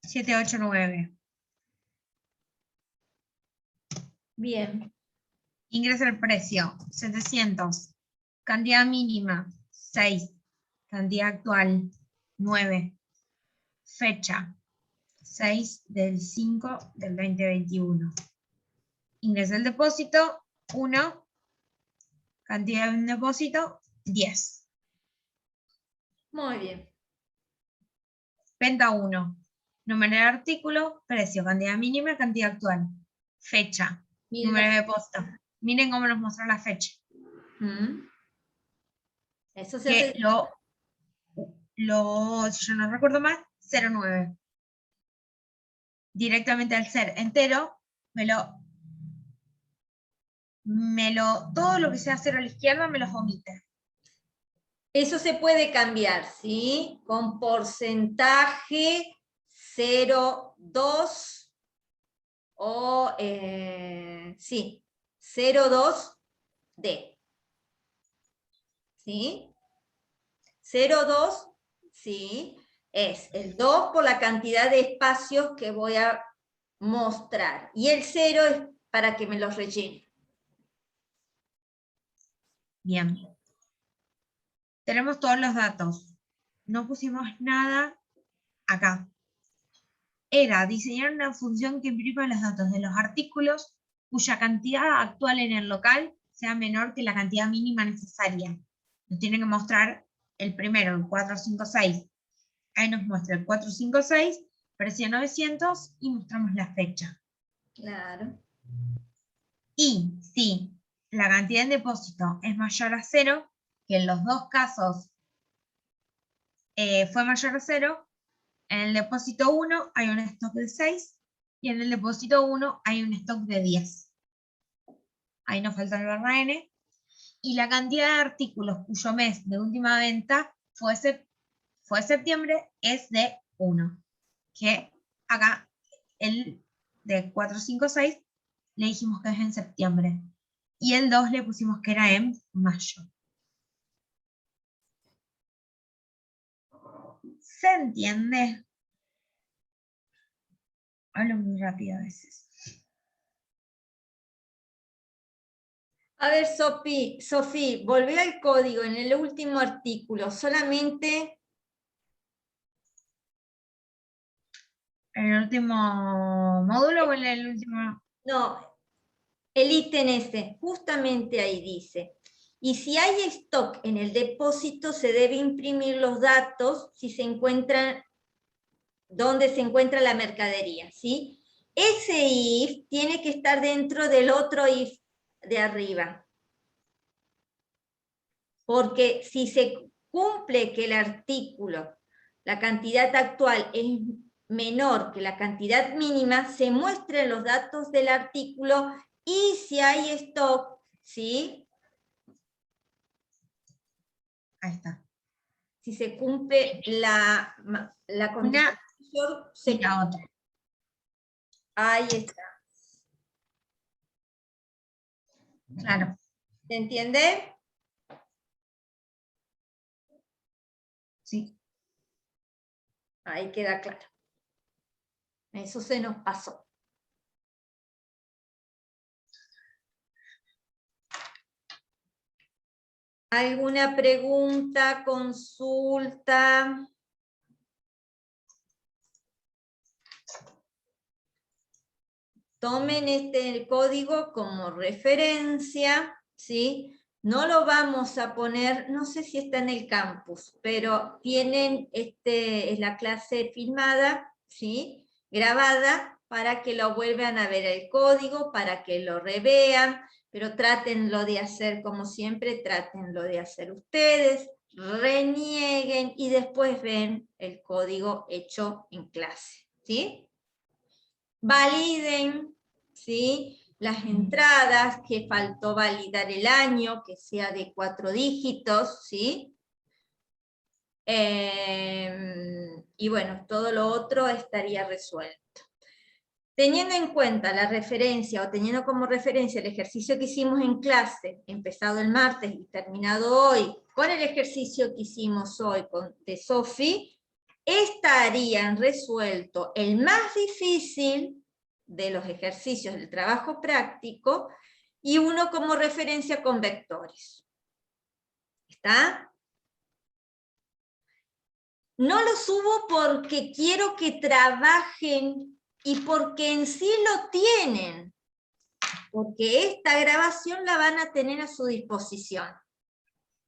789.
Bien.
Ingresa el precio. 700. Cantidad mínima. 6. Cantidad actual. 9. Fecha. 6 del 5 del 2021. Ingresa el depósito. 1. Cantidad de un depósito. 10.
Muy bien.
Venta 1. Número de artículo. Precio. Cantidad mínima. Cantidad actual. Fecha. Número de depósito. Miren cómo nos mostró la fecha.
Eso se
que
hace.
Si yo no recuerdo mal, 09. Directamente al ser entero, todo lo que sea cero a la izquierda me los omite.
Eso se puede cambiar, ¿sí? Con porcentaje 0,2 o, sí, 0,2D. ¿Sí? 0,2, sí, es el 2 por la cantidad de espacios que voy a mostrar. Y el 0 es para que me los rellene.
Bien. Tenemos todos los datos. no pusimos nada acá. Era diseñar una función que imprima los datos de los artículos cuya cantidad actual en el local sea menor que la cantidad mínima necesaria. Nos tiene que mostrar el primero, el 456. Ahí nos muestra el 456, precio 900 y mostramos la fecha.
Claro.
Y si la cantidad en depósito es mayor a 0, que en los dos casos fue mayor a 0, en el depósito 1 hay un stock de 6 y en el depósito 1 hay un stock de 10. Ahí nos falta el barra N. Y la cantidad de artículos cuyo mes de última venta fue septiembre es de 1. Que acá el de 456 le dijimos que es en septiembre. Y el 2 le pusimos que era en mayo. ¿Se entiende? Hablo muy rápido a veces.
A ver, Sofía, volví al código en el último artículo, solamente
¿En el último módulo o en el último?
no, el ítem este, justamente ahí dice, y si hay stock en el depósito, se debe imprimir los datos si se encuentran, donde se encuentra la mercadería, ¿sí? Ese if tiene que estar dentro del otro if de arriba. Porque si se cumple que el artículo, la cantidad actual es menor que la cantidad mínima, se muestran los datos del artículo y si hay stock, ¿sí?
Ahí está.
Si se cumple la condición mayor,
y la otra.
Ahí está.
Claro.
¿Se entiende?
Sí.
Ahí queda claro. Eso se nos pasó. ¿Alguna pregunta, consulta? Tomen el código como referencia, ¿sí? No lo vamos a poner, no sé si está en el campus, pero tienen, es la clase filmada, ¿sí? Grabada, para que lo vuelvan a ver el código, para que lo revean, pero trátenlo de hacer como siempre, trátenlo de hacer ustedes, renieguen y después ven el código hecho en clase, ¿sí? Validen, ¿sí? Las entradas, que faltó validar el año, que sea de 4 dígitos, ¿sí? Y bueno, todo lo otro estaría resuelto. Teniendo en cuenta la referencia, o teniendo como referencia el ejercicio que hicimos en clase, empezado el martes y terminado hoy, con el ejercicio que hicimos hoy de Sofi, estarían resuelto el más difícil de los ejercicios del trabajo práctico y uno como referencia con vectores. ¿Está? No lo subo porque quiero que trabajen y porque en sí lo tienen, porque esta grabación la van a tener a su disposición,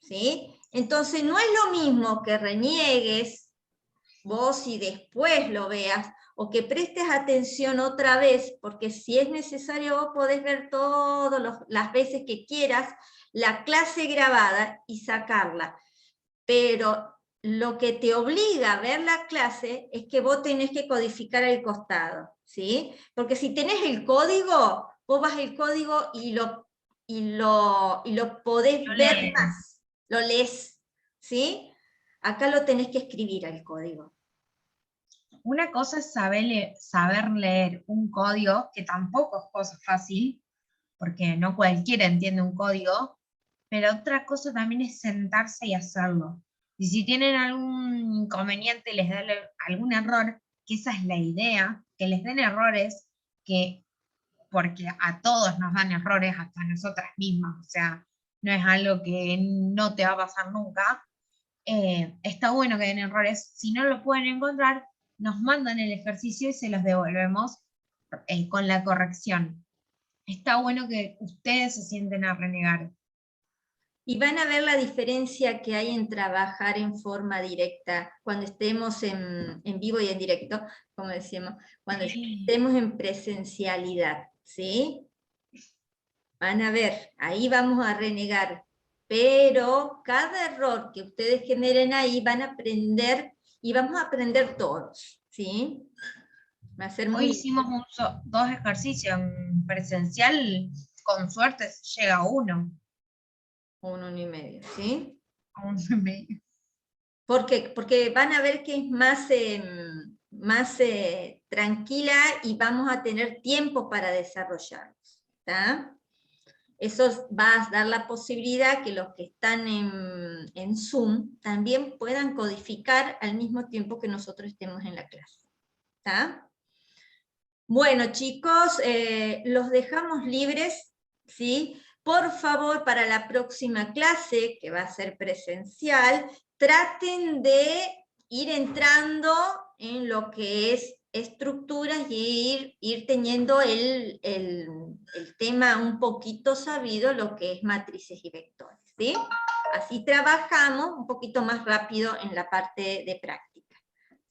¿sí? Entonces no es lo mismo que reniegues vos y después lo veas, o que prestes atención otra vez, porque si es necesario vos podés ver todas las veces que quieras la clase grabada y sacarla, pero lo que te obliga a ver la clase es que vos tenés que codificar el costado, ¿sí? Porque si tenés el código, vos vas el código y lo podés ver más, lo lees, ¿sí? Acá lo tenés que escribir al código.
Una cosa es saber leer un código, que tampoco es cosa fácil, porque no cualquiera entiende un código, pero otra cosa también es sentarse y hacerlo. Y si tienen algún inconveniente, les da algún error, que esa es la idea, que les den errores, porque a todos nos dan errores, hasta nosotras mismas, o sea, no es algo que no te va a pasar nunca, está bueno que den errores. Si no lo pueden encontrar, nos mandan el ejercicio y se los devolvemos con la corrección. Está bueno que ustedes se sienten a renegar.
Y van a ver la diferencia que hay en trabajar en forma directa, cuando estemos en vivo y en directo, como decíamos, cuando estemos en presencialidad, ¿sí? Van a ver, ahí vamos a renegar, pero cada error que ustedes generen ahí van a aprender, y vamos a aprender todos, ¿sí? Va a ser
Hoy
muy...
hicimos dos ejercicios en presencial, con suerte llega a uno.
1,5, ¿sí?
A 1,5.
¿Por qué? Porque van a ver que es más tranquila y vamos a tener tiempo para desarrollarlos, ¿tá? Eso va a dar la posibilidad que los que están en Zoom también puedan codificar al mismo tiempo que nosotros estemos en la clase, ¿tá? Bueno, chicos, los dejamos libres, ¿sí? Por favor, para la próxima clase, que va a ser presencial, traten de ir entrando en lo que es estructuras y ir teniendo el tema un poquito sabido, lo que es matrices y vectores, ¿sí? Así trabajamos un poquito más rápido en la parte de práctica,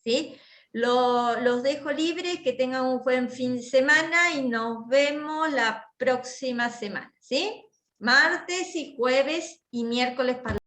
¿sí? Los dejo libres, que tengan un buen fin de semana y nos vemos la próxima semana, ¿sí? Martes y jueves y miércoles para